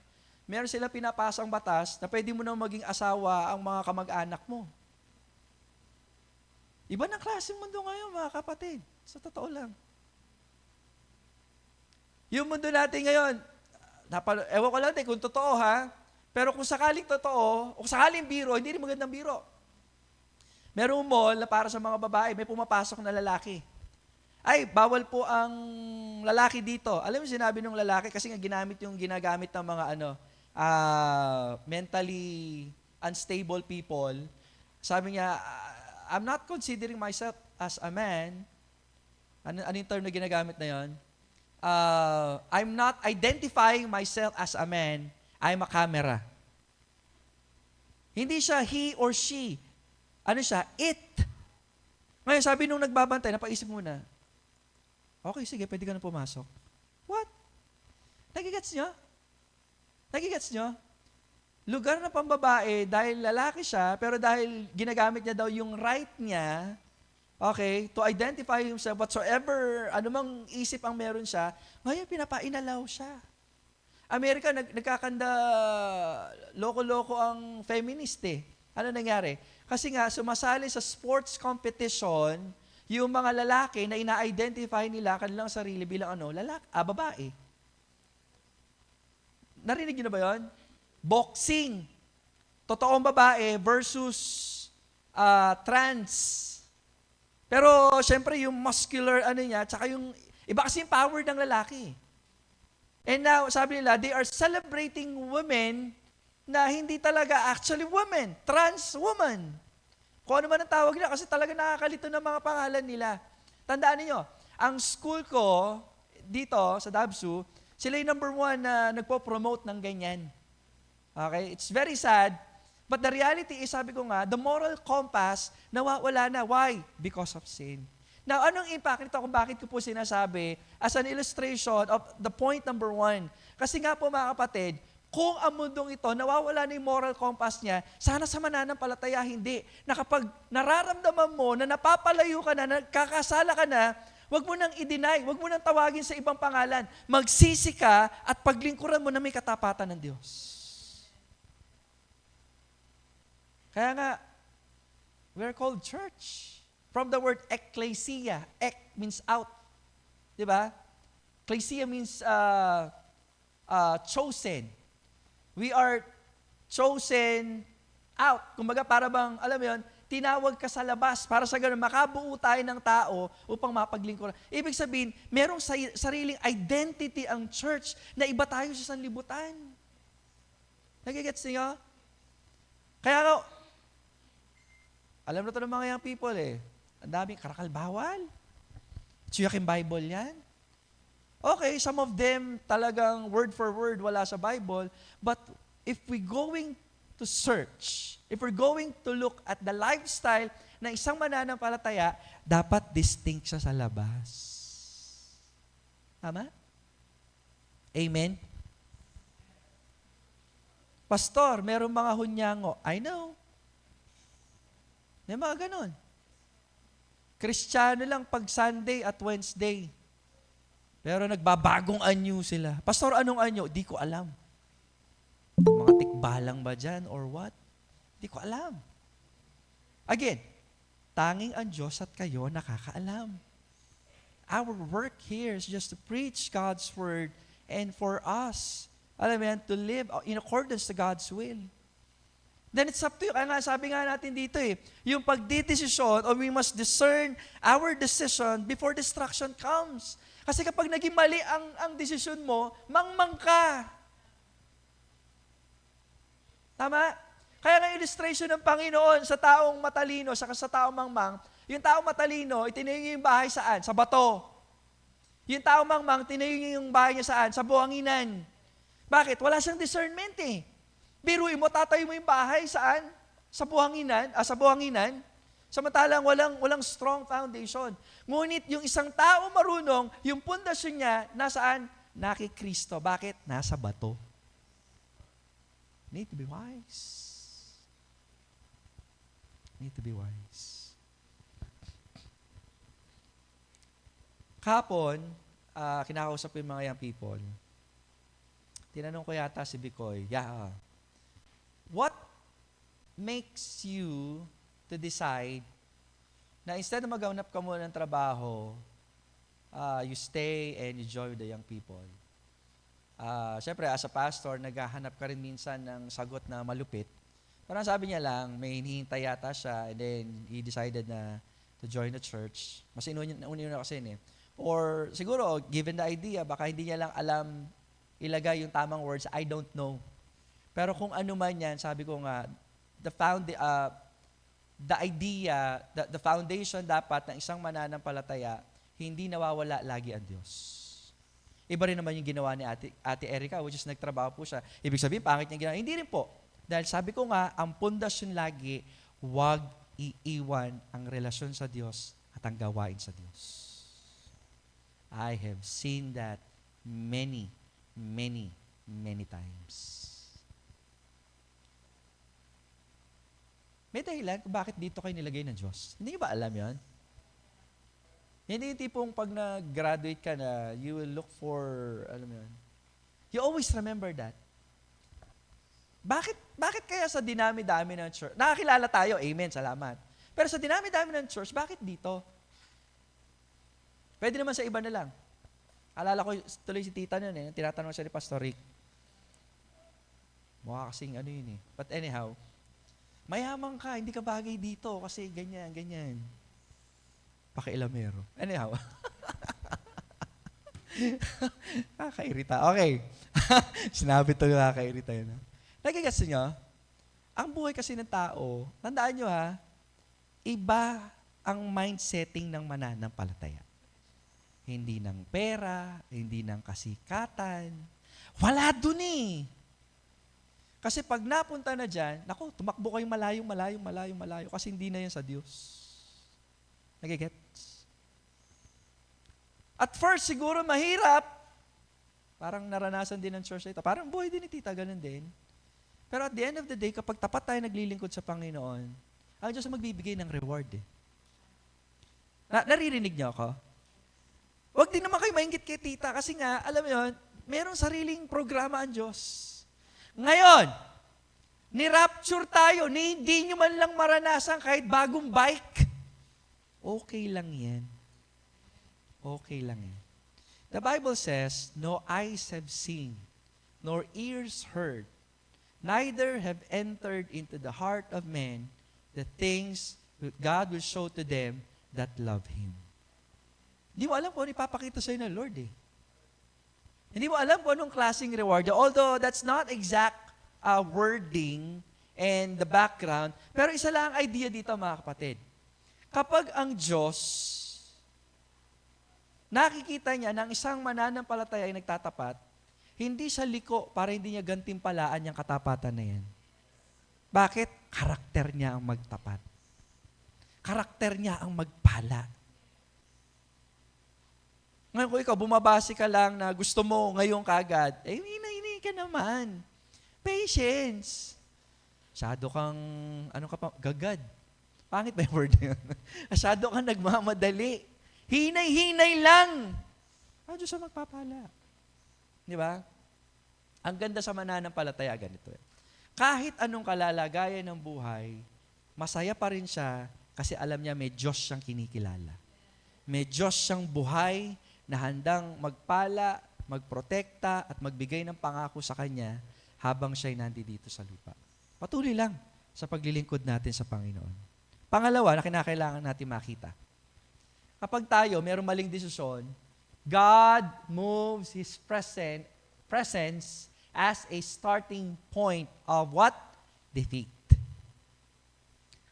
Meron sila pinapasang batas na pwede mo na maging asawa ang mga kamag-anak mo. Iba ng klase mundo ngayon, mga kapatid. Sa totoo lang. Yung mundo natin ngayon, ewan ko lang kung totoo pero kung sakaling totoo, o sakaling biro, hindi rin magandang biro. Merong mall na para sa mga babae, may pumapasok na lalaki. Ay, bawal po ang lalaki dito. Alam mo sinabi ng lalaki kasi nga ginagamit ng mga mentally unstable people. Sabi niya, I'm not considering myself as a man. Ano yung term na ginagamit na yon? I'm not identifying myself as a man. I'm a camera. Hindi siya he or she. Ano siya? It. Ngayon, sabi nung nagbabantay, napaisip muna, okay, sige, pwede ka na pumasok. What? Nagigets niyo? Nagigets niyo? Lugar na pambabae, dahil lalaki siya, pero dahil ginagamit niya daw yung right niya, okay, to identify himself, whatsoever, anumang isip ang meron siya, ngayon pinapainalaw siya. Amerika, nagkakanda, loko-loko ang feminist Ano nangyari? Kasi nga, sumasali sa sports competition, yung mga lalaki na ina-identify nila kanilang sarili bilang babae. narinig niyo na ba yun? Boxing. Totoong babae versus trans. Pero, syempre, yung muscular, tsaka yung, iba kasi yung power ng lalaki. And now, sabi nila, they are celebrating women na hindi talaga actually women, trans woman. Kung ano man ang tawag nila, kasi talaga nakakalito ng mga pangalan nila. Tandaan niyo, ang school ko, dito sa Dabsu, sila yung number 1 na nagpo-promote ng ganyan. Okay? It's very sad, but the reality is, sabi ko nga, the moral compass, nawawala na. Why? Because of sin. Now, anong impact nito kung bakit ko po sinasabi as an illustration of the point number 1? Kasi nga po mga kapatid, kung ang mundong ito, nawawala na yung moral compass niya, sana sa mananampalataya hindi. Na kapag nararamdaman mo na napapalayo ka na, nagkakasala ka na, wag mo nang i-deny, wag mo nang tawagin sa ibang pangalan. Magsisi ka at paglingkuran mo na may katapatan ng Diyos. Kaya nga, we're called church. From the word ecclesia. Ek means out. Di ba? Ecclesia means chosen. We are chosen out. Kumbaga para bang, alam mo yun, tinawag ka sa labas para sa ganun, makabuo tayo ng tao upang mapaglingkuran. Ibig sabihin, merong sariling identity ang church na iba tayo sa sanlibutan. Nagigets niyo? Kaya nga, alam na ito ng mga young people ang daming karakal bawal. Tsuyaking Bible yan. Okay, some of them talagang word for word wala sa Bible, but if we going to search, if we're going to look at the lifestyle ng isang mananampalataya, dapat distinct siya sa labas. Tama? Amen? Pastor, merong mga hunyango. I know. May mga ganon. Kristiyano lang pag Sunday at Wednesday. Pero nagbabagong anyo sila. Pastor, anong anyo? Di ko alam. Mga tikbalang ba dyan or what? Di ko alam. Again, tanging ang Diyos at kayo nakakaalam. Our work here is just to preach God's word and for us, alam mo yan, to live in accordance to God's will. Then it's up to you. Kaya nga sabi nga natin dito yung pagdidesisyon, or we must discern our decision before destruction comes. Kasi kapag naging mali ang desisyon mo, mangmang ka. Tama? Kaya nga illustration ng Panginoon sa taong matalino, saka sa taong mangmang, yung taong matalino, itinayo niya yung bahay saan? Sa bato. Yung taong mangmang, tinayo niya yung bahay niya saan? Sa buhanginan. Bakit? Wala siyang discernment Biruin mo, tatayo mo yung bahay saan? Sa buhanginan, samantalang walang strong foundation. Ngunit yung isang tao marunong, yung pundasyon niya, nasaan? Naki Kristo. Bakit? Nasa bato. Need to be wise. Need to be wise. Kahapon, kinakausap ko yung mga young people. Tinanong ko yata si Bicoy, what makes you to decide na instead na maghanap ka muna ng trabaho, you stay and you join the young people? Siyempre, as a pastor, naghahanap ka rin minsan ng sagot na malupit. Parang sabi niya lang, may hinihintay yata siya and then he decided na to join the church. Mas inuuna kasi Or siguro, given the idea, baka hindi niya lang alam ilagay yung tamang words, I don't know. Pero kung ano man yan, sabi ko nga, the idea, the foundation dapat ng isang mananampalataya, hindi nawawala lagi ang Diyos. Iba rin naman yung ginawa ni Ate Erica, which is nagtrabaho po siya. Ibig sabihin, pangit niya ginawa. Hindi rin po. Dahil sabi ko nga, ang pundasyon lagi, huwag iiwan ang relasyon sa Diyos at ang gawain sa Diyos. I have seen that many times. May dahilan kung bakit dito kayo nilagay ng Diyos. Hindi ba alam yon? Hindi yung tipong pag nag-graduate ka na, you will look for, alam mo yun. You always remember that. Bakit kaya sa dinami-dami ng church? Nakakilala tayo, amen, salamat. Pero sa dinami-dami ng church, bakit dito? Pwede naman sa iba na lang. Alala ko tuloy si tita nun tinatanong siya ni Pastor Rick. Mukha kasing ano yun eh. But anyhow, mayaman ka, hindi ka bagay dito kasi ganyan, ganyan. Pakialamero. Anyhow. Kakairita. Okay. Sinabi to yung kakairita yun. Nagigets nyo? Ang buhay kasi ng tao, tandaan nyo ha, iba ang mindsetting ng mananampalataya. Hindi ng pera, hindi ng kasikatan. Wala dun eh. Kasi pag napunta na dyan, naku, tumakbo kayong malayo kasi hindi na yan sa Diyos. Nagigets? At first, siguro mahirap. Parang naranasan din ng church ito. Parang buhay din ni Tita, ganun din. Pero at the end of the day, kapag tapat tayo naglilingkod sa Panginoon, ang Diyos ang magbibigay ng reward eh. Naririnig niyo ako? Huwag din naman kayo maingit kay Tita kasi nga, alam mo yun, merong sariling programa ang Diyos. Ngayon, ni-rapture tayo, hindi nyo man lang maranasan kahit bagong bike. Okay lang yan. Okay lang yan. The Bible says, no eyes have seen, nor ears heard, neither have entered into the heart of man the things that God will show to them that love Him. Hindi mo alam kung ano ipapakita sa'yo ng Lord eh. Hindi mo alam kung anong klaseng reward. Although that's not exact wording and the background, pero isa lang ang idea dito mga kapatid. Kapag ang Diyos, nakikita niya ng isang mananampalataya ay nagtatapat, hindi sa liko para hindi niya gantimpalaan yung katapatan na yan. Bakit? Karakter niya ang magtapat. Karakter niya ang magpala. Ngayon kung ikaw, bumabase ka lang na gusto mo ngayong kagad, eh, hinahinay ka naman. Patience. Masyado kang, gagad. Pangit ba yung word na yun? Masyado kang nagmamadali. Hinay-hinay lang. Diyos ang magpapala. Di ba? Ang ganda sa mananampalataya, ganito. Kahit anong kalalagayan ng buhay, masaya pa rin siya kasi alam niya may Diyos siyang kinikilala. May Diyos siyang buhay na handang magpala, magprotekta, at magbigay ng pangako sa Kanya habang siya'y nandito sa lupa. Patuloy lang sa paglilingkod natin sa Panginoon. Pangalawa na kinakailangan natin makita. Kapag tayo mayroong maling desisyon, God moves His presence as a starting point of what? Defeat.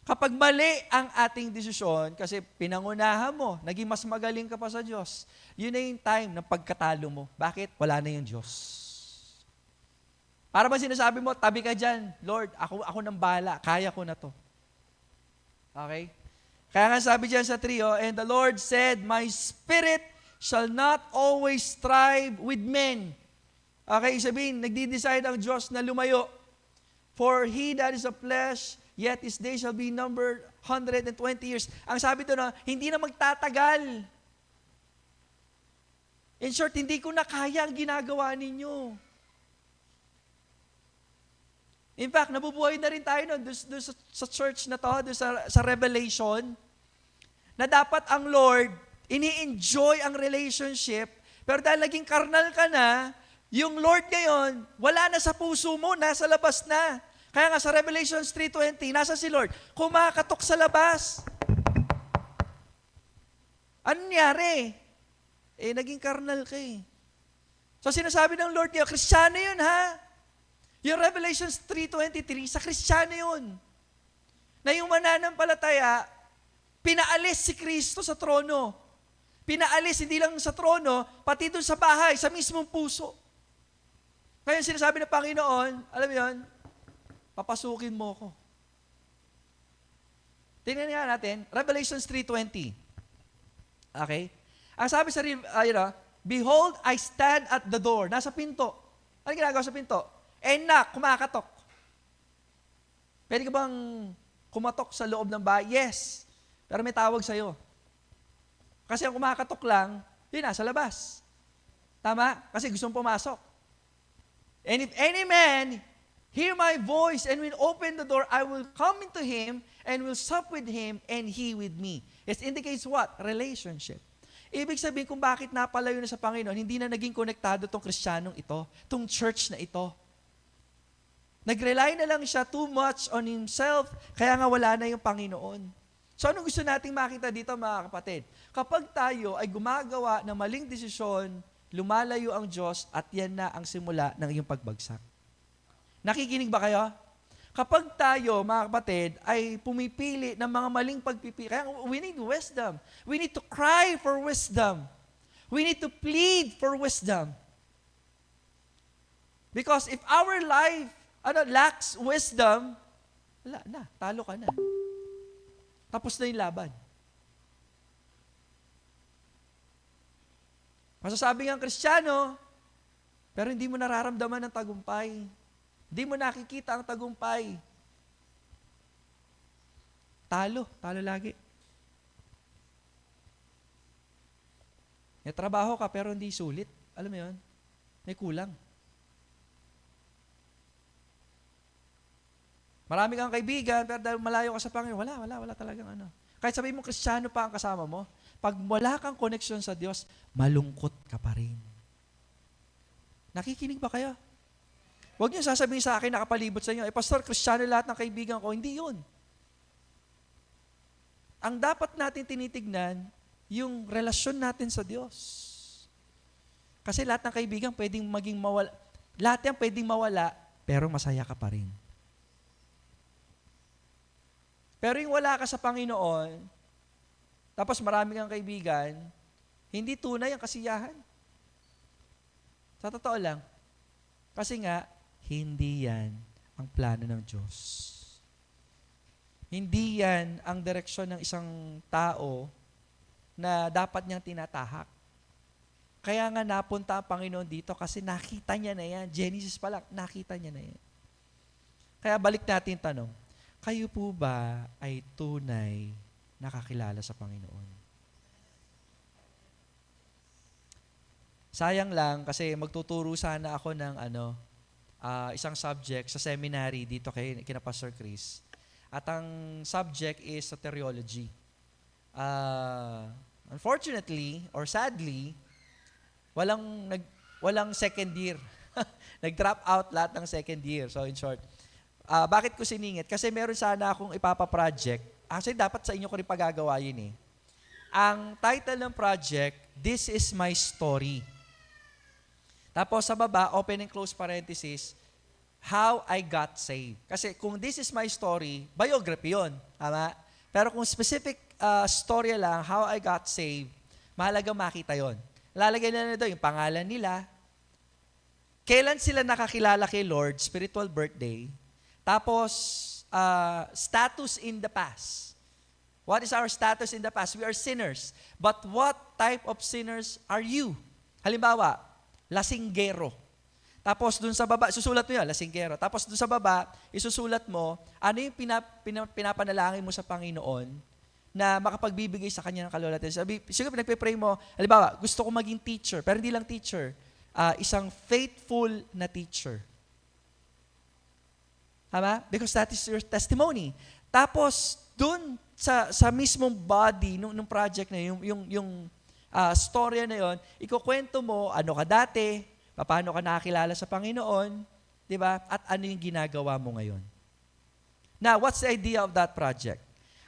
Kapag mali ang ating desisyon, kasi pinangunahan mo, naging mas magaling ka pa sa Diyos, yun na yung time ng pagkatalo mo. Bakit? Wala na yung Diyos. Para ba sinasabi mo, tabi ka dyan, Lord, ako nang bahala, kaya ko na to. Okay? Kaya nga sabi dyan sa 3, and the Lord said, my spirit shall not always strive with men. Okay, sabihin, nagdi-decide ang Diyos na lumayo. For he that is of flesh, yet his days shall be numbered 120 years. Ang sabi doon, hindi na magtatagal. In short, hindi ko na kaya ang ginagawa ninyo. In fact, nabubuhay na rin tayo doon sa church na to, doon sa Revelation, na dapat ang Lord, ini-enjoy ang relationship, pero dahil naging karnal ka na, yung Lord ngayon, wala na sa puso mo, nasa labas na. Kaya nga sa Revelation 3:20, nasa si Lord, kumakatok sa labas. Ano nangyari? Naging karnal ka eh. So sinasabi ng Lord niya, Kristiyano yun ha? Yung Revelation 3:23, sa Kristiyano yun. Na yung mananampalataya, pinaalis si Kristo sa trono. Pinaalis hindi lang sa trono, pati doon sa bahay, sa mismong puso. Kaya sinasabi ng Panginoon, alam mo yun, papasukin mo ko. Tingnan nga natin, Revelation 3:20. Okay? Ang sabi sa, behold, I stand at the door. Nasa pinto. Ano ginagawa sa pinto? Knock, kumakatok. Pwede ka bang kumatok sa loob ng bahay? Yes. Pero may tawag sa'yo. Kasi ang kumakatok lang, yun, nasa labas. Tama? Kasi gusto mong pumasok. And if any man hear my voice and will open the door, I will come into him and will sup with him and he with me. It indicates what? Relationship. Ibig sabihin kung bakit napalayo na sa Panginoon, hindi na naging konektado tong Kristiyanong ito, tong church na ito. Nag-rely na lang siya too much on himself, kaya nga wala na yung Panginoon. So anong gusto nating makita dito mga kapatid? Kapag tayo ay gumagawa ng maling desisyon, lumalayo ang Diyos at yan na ang simula ng iyong pagbagsak. Nakikinig ba kayo? Kapag tayo, mga kapatid, ay pumipili ng mga maling pagpipili, kaya we need wisdom. We need to cry for wisdom. We need to plead for wisdom. Because if our life lacks wisdom, wala na, talo ka na. Tapos na yung laban. Masasabi ng Kristiyano, pero hindi mo nararamdaman ng tagumpay. Hindi mo nakikita ang tagumpay. Talo lagi. May trabaho ka pero hindi sulit. Alam mo yun? May kulang. Marami kang kaibigan, pero dahil malayo ka sa Panginoon, wala talagang ano. Kahit sabihin mo, Kristiyano pa ang kasama mo, pag wala kang koneksyon sa Diyos, malungkot ka pa rin. Nakikinig ba kayo? Huwag niyo sasabihin sa akin, nakapalibot sa inyo, Pastor, Kristiyano lahat ng kaibigan ko. Hindi yun. Ang dapat natin tinitignan, yung relasyon natin sa Diyos. Kasi lahat ng kaibigan pwedeng maging mawala. Lahat yan pwedeng mawala, pero masaya ka pa rin. Pero yung wala ka sa Panginoon, tapos marami kang kaibigan, hindi tunay ang kasiyahan. Sa totoo lang. Kasi nga, hindi yan ang plano ng Diyos. Hindi yan ang direksyon ng isang tao na dapat niyang tinatahak. Kaya nga napunta ang Panginoon dito kasi nakita niya na yan. Genesis pa lang, nakita niya na yan. Kaya balik natin tanong, kayo po ba ay tunay nakakilala sa Panginoon? Sayang lang kasi magtuturo sana ako ng isang subject sa seminary dito kina Pastor Chris. At ang subject is soteriology. Unfortunately or sadly, walang second year. Nag-drop out lahat ng second year. So in short, bakit ko siningit? Kasi meron sana akong ipapa-project. Actually, dapat sa inyo ko rin pagagawa yun eh. Ang title ng project, This is My Story. Tapos sa baba, open and close parenthesis, How I Got Saved. Kasi kung this is my story, biography yun. Tama? Pero kung specific story lang, How I Got Saved, mahalaga makita yon. Lalagay na nito yung pangalan nila, kailan sila nakakilala kay Lord, spiritual birthday, tapos status in the past. What is our status in the past? We are sinners. But what type of sinners are you? Halimbawa, lasinggero. Tapos dun sa baba, susulat mo yun, lasinggero. Tapos dun sa baba, isusulat mo, ano yung pinapanalangin mo sa Panginoon na makapagbibigay sa kanya ng kalulatan. Siguro pinagpe-pray mo, halimbawa, gusto ko maging teacher, pero hindi lang teacher, isang faithful na teacher. Tama? Because that is your testimony. Tapos, dun sa mismong body nung project na yung storya na yon, ikukwento mo ano ka dati, paano ka nakakilala sa Panginoon, di ba? At ano yung ginagawa mo ngayon. Now, what's the idea of that project?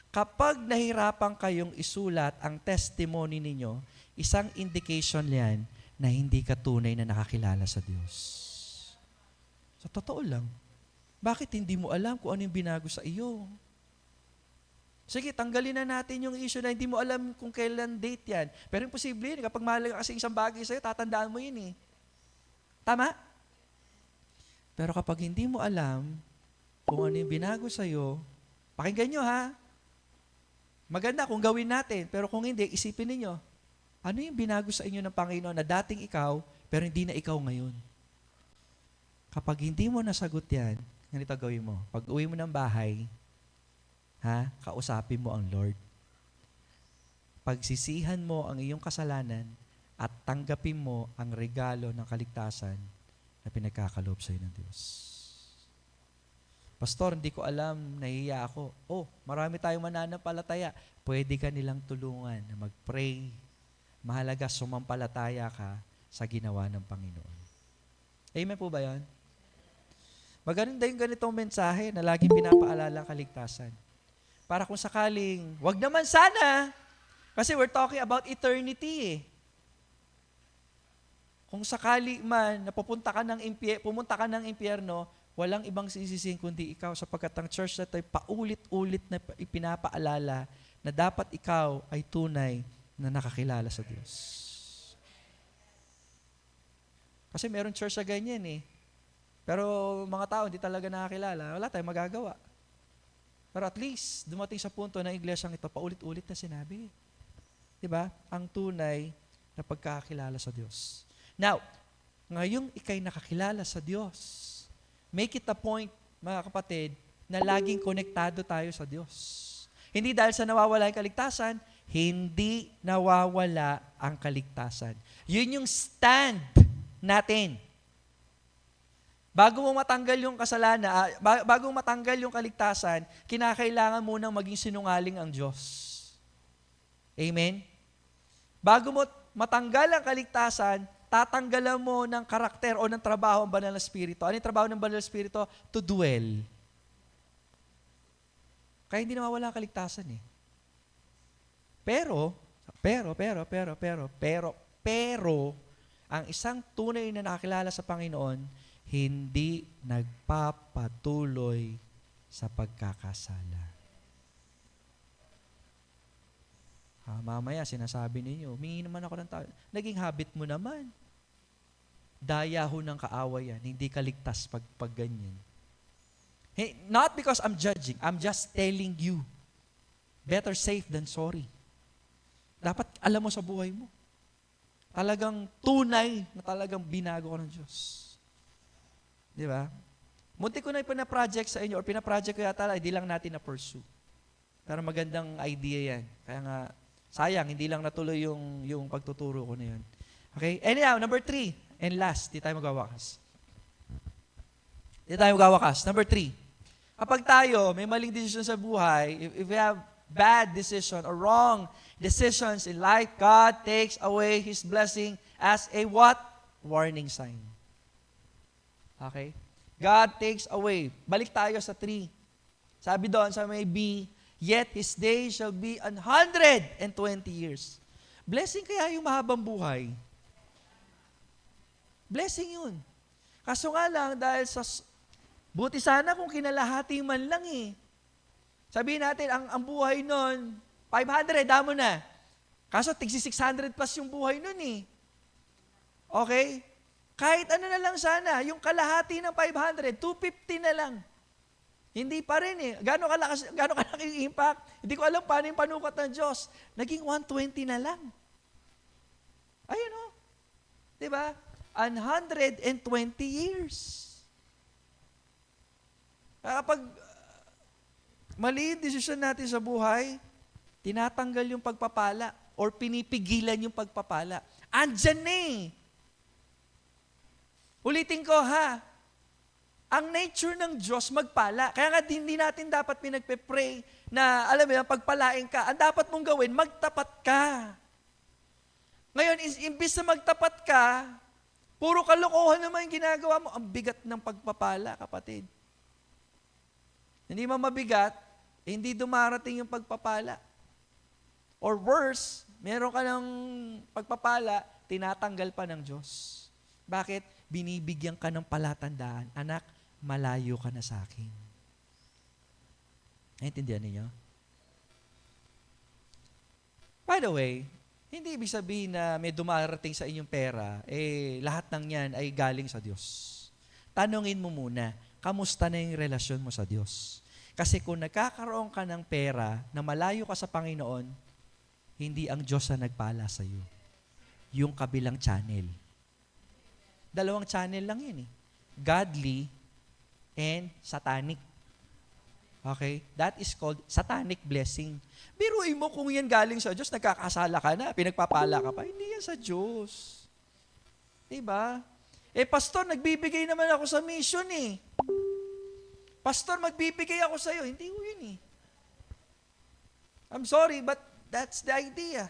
Kapag nahirapan kayong isulat ang testimony ninyo, isang indication yan na hindi ka tunay na nakakilala sa Diyos. Sa totoo lang, bakit hindi mo alam kung ano yung binago sa iyo? Sige, tanggalin na natin yung issue na hindi mo alam kung kailan date yan. Pero imposible yun. Kapag mahalaga kasi isang bagay sa'yo, tatandaan mo yun eh. Tama? Pero kapag hindi mo alam kung ano yung binago sa'yo, pakinggan nyo ha. Maganda kung gawin natin, pero kung hindi, isipin ninyo, ano yung binago sa inyo ng Panginoon na dating ikaw, pero hindi na ikaw ngayon? Kapag hindi mo nasagot yan, ganito gawin mo. Pag uwi mo ng bahay, kausapin mo ang Lord. Pagsisihan mo ang iyong kasalanan at tanggapin mo ang regalo ng kaligtasan na pinagkakalob sa iyo ng Diyos. Pastor, hindi ko alam, nahihiya ako. Marami tayong mananampalataya. Pwede ka nilang tulungan na mag-pray. Mahalaga, sumampalataya ka sa ginawa ng Panginoon. Amen po ba yan? Maganda yung ganitong mensahe na laging pinapaalala ang kaligtasan. Para kung sakaling, wag naman sana, kasi we're talking about eternity eh. Kung sakali man na pumunta ka ng impyerno, walang ibang sisisihin kundi ikaw sapagkat ang church na ito ay paulit-ulit na ipinapaalala na dapat ikaw ay tunay na nakakilala sa Diyos. Kasi meron church na ganyan eh. Pero mga tao hindi talaga nakakilala, wala tayong magagawa. Pero at least, dumating sa punto na iglesyang ito, paulit-ulit na sinabi. Diba? Ang tunay na pagkakilala sa Diyos. Now, ngayong ikay nakakilala sa Diyos, make it a point, mga kapatid, na laging konektado tayo sa Diyos. Hindi dahil sa nawawala ang kaligtasan, hindi nawawala ang kaligtasan. Yun yung stand natin. Bago mo matanggal yung kasalanan, bago matanggal yung kaligtasan, kinakailangan munang maging sinungaling ang Diyos. Amen? Bago mo matanggal ang kaligtasan, tatanggalan mo ng karakter o ng trabaho ang Banal na Espiritu. Ano yung trabaho ng Banal na Espiritu? To dwell. Kaya hindi nawawala ang kaligtasan eh. Pero, ang isang tunay na nakakilala sa Panginoon, hindi nagpapatuloy sa pagkakasala. Mamaya sinasabi ninyo, humingi naman ako ng tao. Naging habit mo naman. Daya ho ng kaawayan, hindi ka ligtas pag ganyan. Hey, not because I'm judging, I'm just telling you. Better safe than sorry. Dapat alam mo sa buhay mo. Talagang tunay na talagang binago ka ng Diyos. Di ba? Munti ko na pinaproject sa inyo or pinaproject ko yata, hindi lang natin na-pursue. Pero magandang idea yan. Kaya nga, sayang, hindi lang natuloy yung pagtuturo ko na yun. Okay? Anyhow, number 3, and last, di tayo magwawakas. Number 3, kapag tayo may maling decision sa buhay, if we have bad decision or wrong decisions in life, God takes away His blessing as a what? Warning sign. Okay? God takes away. Balik tayo sa 3. Sabi doon sa may B, yet His days shall be 120 years. Blessing kaya yung mahabang buhay? Blessing yun. Kaso nga lang, dahil sa buti sana kung kinalahati man lang eh. Sabihin natin, ang buhay nun, 500, damo na. Kaso, tigsi 600 plus yung buhay nun eh. Okay? Kahit ano na lang sana, yung kalahati ng 500, 250 na lang. Hindi pa rin eh. Gano'ng kalaking impact? Hindi ko alam paano yung panukat ng Diyos. Naging 120 na lang. Ayun o. Diba? 120 years. Kapag mali yung desisyon natin sa buhay, tinatanggal yung pagpapala or pinipigilan yung pagpapala. Andyan na eh. Ulitin ko ha, ang nature ng Diyos magpala. Kaya nga hindi natin dapat pinagpe-pray na, alam mo yan, pagpalain ka. Ang dapat mong gawin, magtapat ka. Ngayon, imbis na magtapat ka, puro kalokohan naman yung ginagawa mo. Ang bigat ng pagpapala, kapatid. Hindi man mabigat, hindi dumarating yung pagpapala. Or worse, meron ka ng pagpapala, tinatanggal pa ng Diyos. Bakit? Binibigyan ka ng palatandaan. Anak, malayo ka na sa akin. Naintindihan niyo? By the way, hindi ibig sabihin na may dumarating sa inyong pera, lahat ng yan ay galing sa Diyos. Tanungin mo muna, kamusta na yung relasyon mo sa Diyos? Kasi kung nagkakaroon ka ng pera na malayo ka sa Panginoon, hindi ang Diyos na nagpala sa iyo. Yung kabilang channel. Dalawang channel lang yan eh. Godly and satanic. Okay? That is called satanic blessing. Biruin mo kung yan galing sa Diyos, nagkakasala ka na, pinagpapala ka pa. Hindi yan sa Diyos. Diba? Pastor, nagbibigay naman ako sa mission eh. Pastor, magbibigay ako sa iyo. Hindi ko yun eh. I'm sorry, but that's the idea.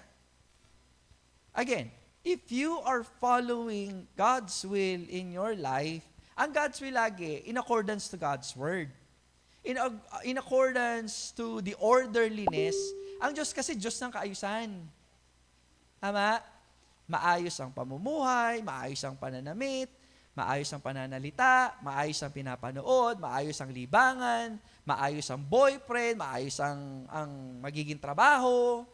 Again, if you are following God's will in your life, Ang God's will lagi, in accordance to God's word. In accordance to the orderliness, ang Diyos kasi Diyos ng kaayusan. Tama? Maayos ang pamumuhay, maayos ang pananamit, maayos ang pananalita, maayos ang pinapanood, maayos ang libangan, maayos ang boyfriend, maayos ang magiging trabaho.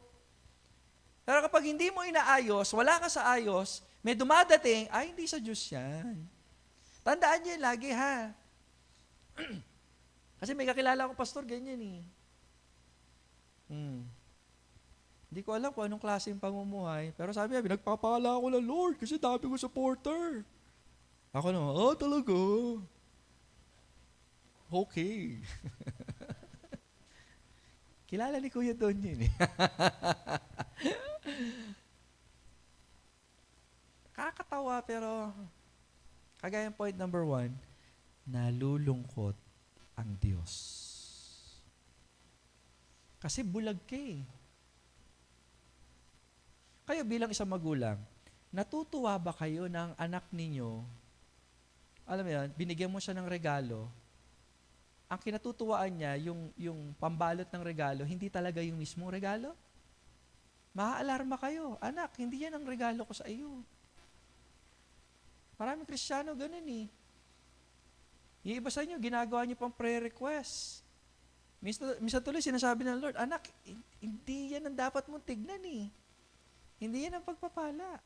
Pero kapag hindi mo inaayos, wala ka sa ayos, may dumadating, ay hindi sa Diyos yan. Tandaan niyo lagi ha. Kasi may kakilala akong pastor, ganyan eh. Hindi ko alam kung anong klase yung pamumuhay. Pero sabi niya, pinagpapala ako ng Lord kasi dami ko supporter. Ako naman, talaga. Okay. Kilala ni Kuya Don yun eh. Kakatawa pero kagaya point number 1, nalulungkot ang Diyos. Kasi bulag ka eh. Kayo bilang isang magulang, natutuwa ba kayo ng anak ninyo, alam mo yan, binigyan mo siya ng regalo, ang kinatutuwaan niya, yung pambalot ng regalo, hindi talaga yung mismong regalo? Maaalarma kayo, anak, hindi yan ang regalo ko sa iyo. Maraming Kristiyano ganun eh. Yung iba sa inyo, ginagawa niyo pang prayer request. Minsan tuloy sinasabi ng Lord, anak, hindi yan ang dapat mong tignan eh. Hindi yan ang pagpapala.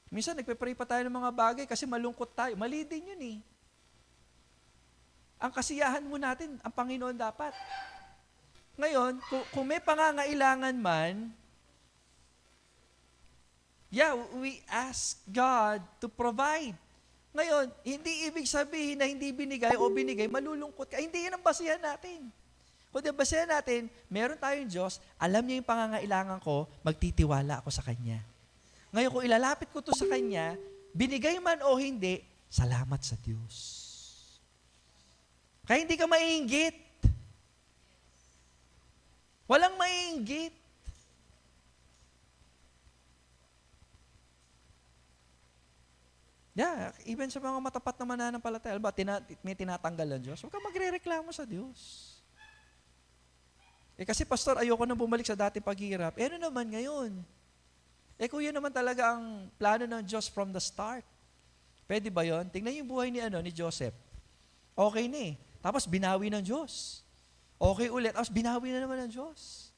Minsan nagpe-pray pa tayo ng mga bagay kasi malungkot tayo. Mali din yun eh. Ang kasiyahan mo natin, ang Panginoon dapat. Ngayon, kung may pangangailangan man, we ask God to provide. Ngayon, hindi ibig sabihin na hindi binigay o binigay, malulungkot ka. Hindi yan ang basihan natin. Kundi ang basihan natin, meron tayong Diyos, alam niya yung pangangailangan ko, magtitiwala ako sa Kanya. Ngayon, kung ilalapit ko to sa Kanya, binigay man o hindi, salamat sa Diyos. Kaya hindi ka maiinggit. Walang maiinggit. Even sa mga matapat na mananampalataya, may tinatanggal ng Diyos, huwag kang magre-reklamo sa Diyos. Kasi pastor, ayoko nang bumalik sa dating paghihirap. Ano naman ngayon? Kung yun naman talaga ang plano ng Diyos from the start. Pwede ba yun? Tingnan yung buhay ni Joseph. Okay na eh. Tapos binawi ng Diyos. Okay ulit. Tapos binawi na naman ng Diyos.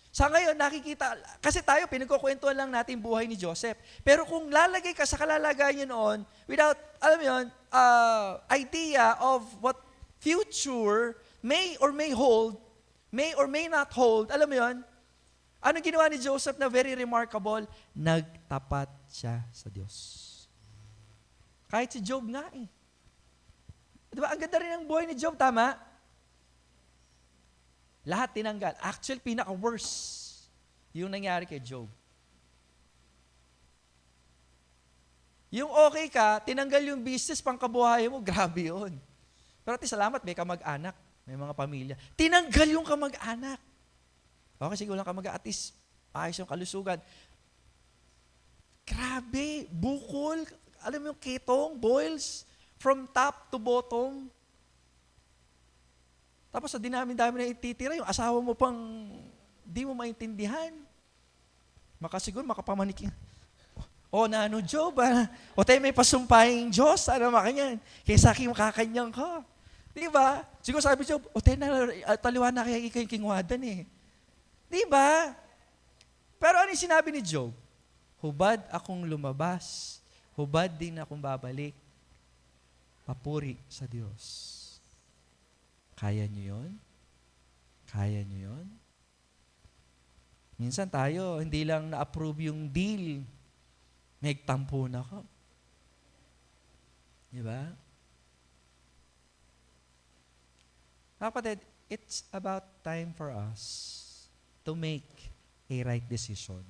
Sa ngayon, nakikita, kasi tayo, pinagkukwentuhan lang natin buhay ni Joseph. Pero kung lalagay ka sa kalalagayan niya noon, without, alam mo yun, idea of what future may or may hold, may or may not hold, alam mo yun, anong ginawa ni Joseph na very remarkable? Nagtapat siya sa Diyos. Kahit si Job nga eh. Diba, ang ganda rin ng buhay ni Job, tama? Lahat tinanggal. Actually, pinaka-worst yung nangyari kay Job. Yung okay ka, tinanggal yung business, pangkabuhay mo, grabe yun. Pero salamat, may kamag-anak, may mga pamilya. Tinanggal yung kamag-anak. Okay, sige, walang kamag-anak, at least, ayos yung kalusugan. Grabe, bukol, alam mo yung ketong, boils, from top to bottom. Tapos sa dinami-dami na ititira, yung asawa mo pang di mo maintindihan. Siguro makapamanik yan. Nano Job, o tayo may pasumpahing Diyos, ano makanyan, kaya sa akin makakanyang ka. Di ba? Siguro sabi Job, o tayo na taliwan na kaya ikaw yung kingwadan eh. Di ba? Pero ano yung sinabi ni Job? Hubad akong lumabas, hubad din akong babalik, papuri sa Diyos. Kaya niyo yun? Kaya niyo yun? Minsan tayo, hindi lang na-approve yung deal, nagtampo na ka. Diba? Kapatid, it's about time for us to make a right decision.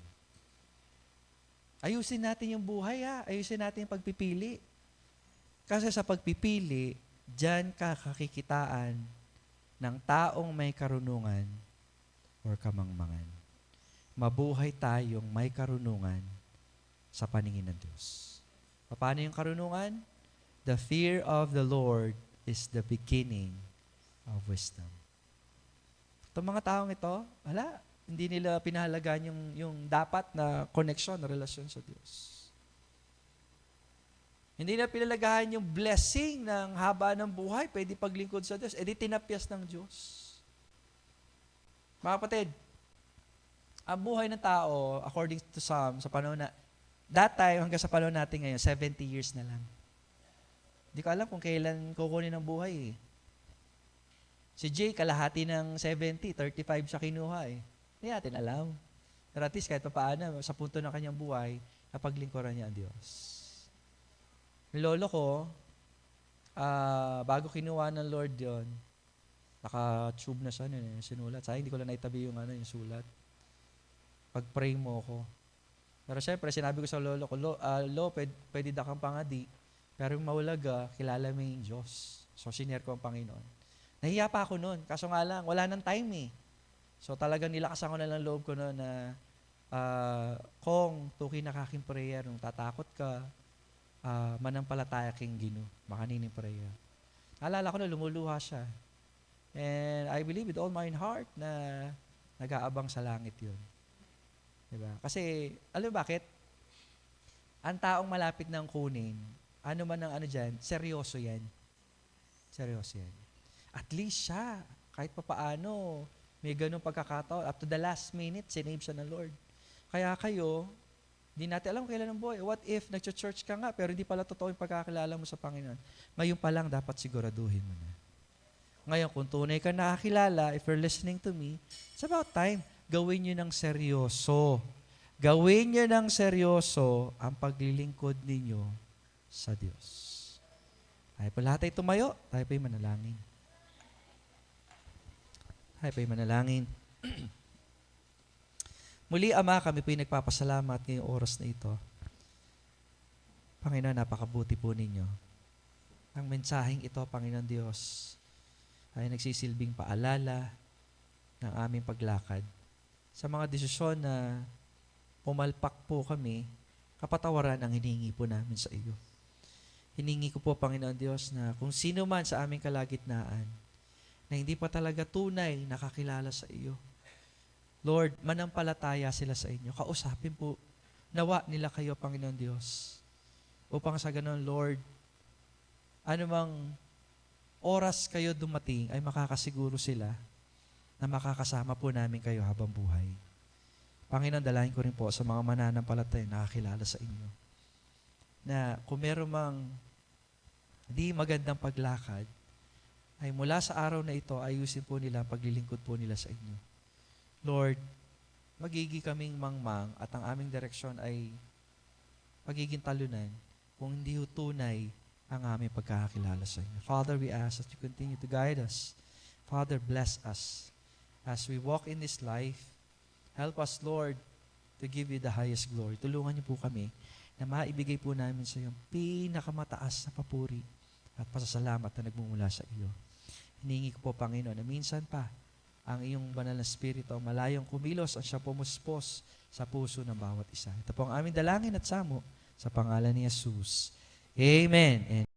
Ayusin natin yung buhay ayusin natin yung pagpipili. Kasi sa pagpipili, diyan ka kakikitaan ng taong may karunungan or kamangmangan. Mabuhay tayong may karunungan sa paningin ng Diyos. Paano yung karunungan? The fear of the Lord is the beginning of wisdom. Itong mga taong ito, hindi nila pinahalagaan yung dapat na connection, na relasyon sa Diyos. Hindi na pinalagahan yung blessing ng haba ng buhay, pwede paglingkod sa Diyos. Di tinapyas ng Diyos. Mga kapatid, ang buhay ng tao, according to Psalm, sa panahon na, that time hanggang sa panahon natin ngayon, 70 years na lang. Hindi ko alam kung kailan kukunin ang buhay eh. Si Jay, kalahati ng 70, 35 siya kinuha eh. Hindi natin alam. Pero at least kahit pa paano, sa punto ng kanyang buhay, napaglingkuran niya ang Diyos. Yung lolo ko, bago kinuha ng Lord yon, naka-tube na siya, sinulat. Sayang, hindi ko lang naitabi yung sulat. Pag-pray mo ko. Pero syempre, sinabi ko sa lolo ko, pwede da kang pangadi, pero yung maulaga, kilala mo yung Diyos. So, sinare ko ang Panginoon. Nahiya pa ako noon, kaso nga lang, wala nang time eh. So, talagang nilakasan ko na lang loob ko noon na, kung tuki na kaking prayer, nung tatakot ka, manampalataya king Ginoo, makanining prayer. Alala ko na lumuluha siya. And I believe with all my heart na nag-aabang sa langit yun. Diba? Kasi, alam mo bakit? Ang taong malapit ng kunin, ano man ang dyan, seryoso yan. Seryoso yan. At least siya, kahit pa paano, may ganung pagkakataon, up to the last minute, sinave siya ng Lord. Kaya kayo, hindi natin alam kailan ang buhay. What if nag-church ka nga, pero hindi pala totoo yung pagkakilala mo sa Panginoon? Ngayon pa lang, dapat siguraduhin mo na. Ngayon, kung tunay ka nakakilala, if you're listening to me, it's about time. Gawin nyo ng seryoso. Gawin nyo ng seryoso ang paglilingkod ninyo sa Diyos. Tayo po lahat ay tumayo. Tayo po'y manalangin. Tayo po'y manalangin. Muli, Ama, kami po'y nagpapasalamat ngayong oras na ito. Panginoon, napakabuti po ninyo. Ang mensaheng ito, Panginoon Diyos, ay nagsisilbing paalala ng aming paglakad. Sa mga desisyon na pumalpak po kami, kapatawaran ang hiningi po namin sa iyo. Hiningi ko po, Panginoon Diyos, na kung sino man sa aming kalagitnaan na hindi pa talaga tunay nakakilala sa iyo, Lord, manampalataya sila sa inyo. Kausapin po, nawa nila kayo, Panginoon Diyos. Upang sa ganon, Lord, anumang oras kayo dumating ay makakasiguro sila na makakasama po namin kayo habang buhay. Panginoon, dalahin ko rin po sa mga mananampalataya na nakakilala sa inyo na kung meron mang di magandang paglakad, ay mula sa araw na ito, ayusin po nila ang paglilingkod po nila sa inyo. Lord, magiging kaming mangmang at ang aming direksyon ay magiging talunan kung hindi tunay ang aming pagkakakilala sa inyo. Father, we ask that you continue to guide us. Father, bless us as we walk in this life. Help us, Lord, to give you the highest glory. Tulungan niyo po kami na maibigay po namin sa iyo ang pinakamataas na papuri at pasasalamat na nagmumula sa iyo. Hiningi ko po, Panginoon, na minsan pa ang iyong banal na Espiritu malayong kumilos at siya pumuspos sa puso ng bawat isa. Ito po ang aming dalangin at samo sa pangalan ni Jesus. Amen.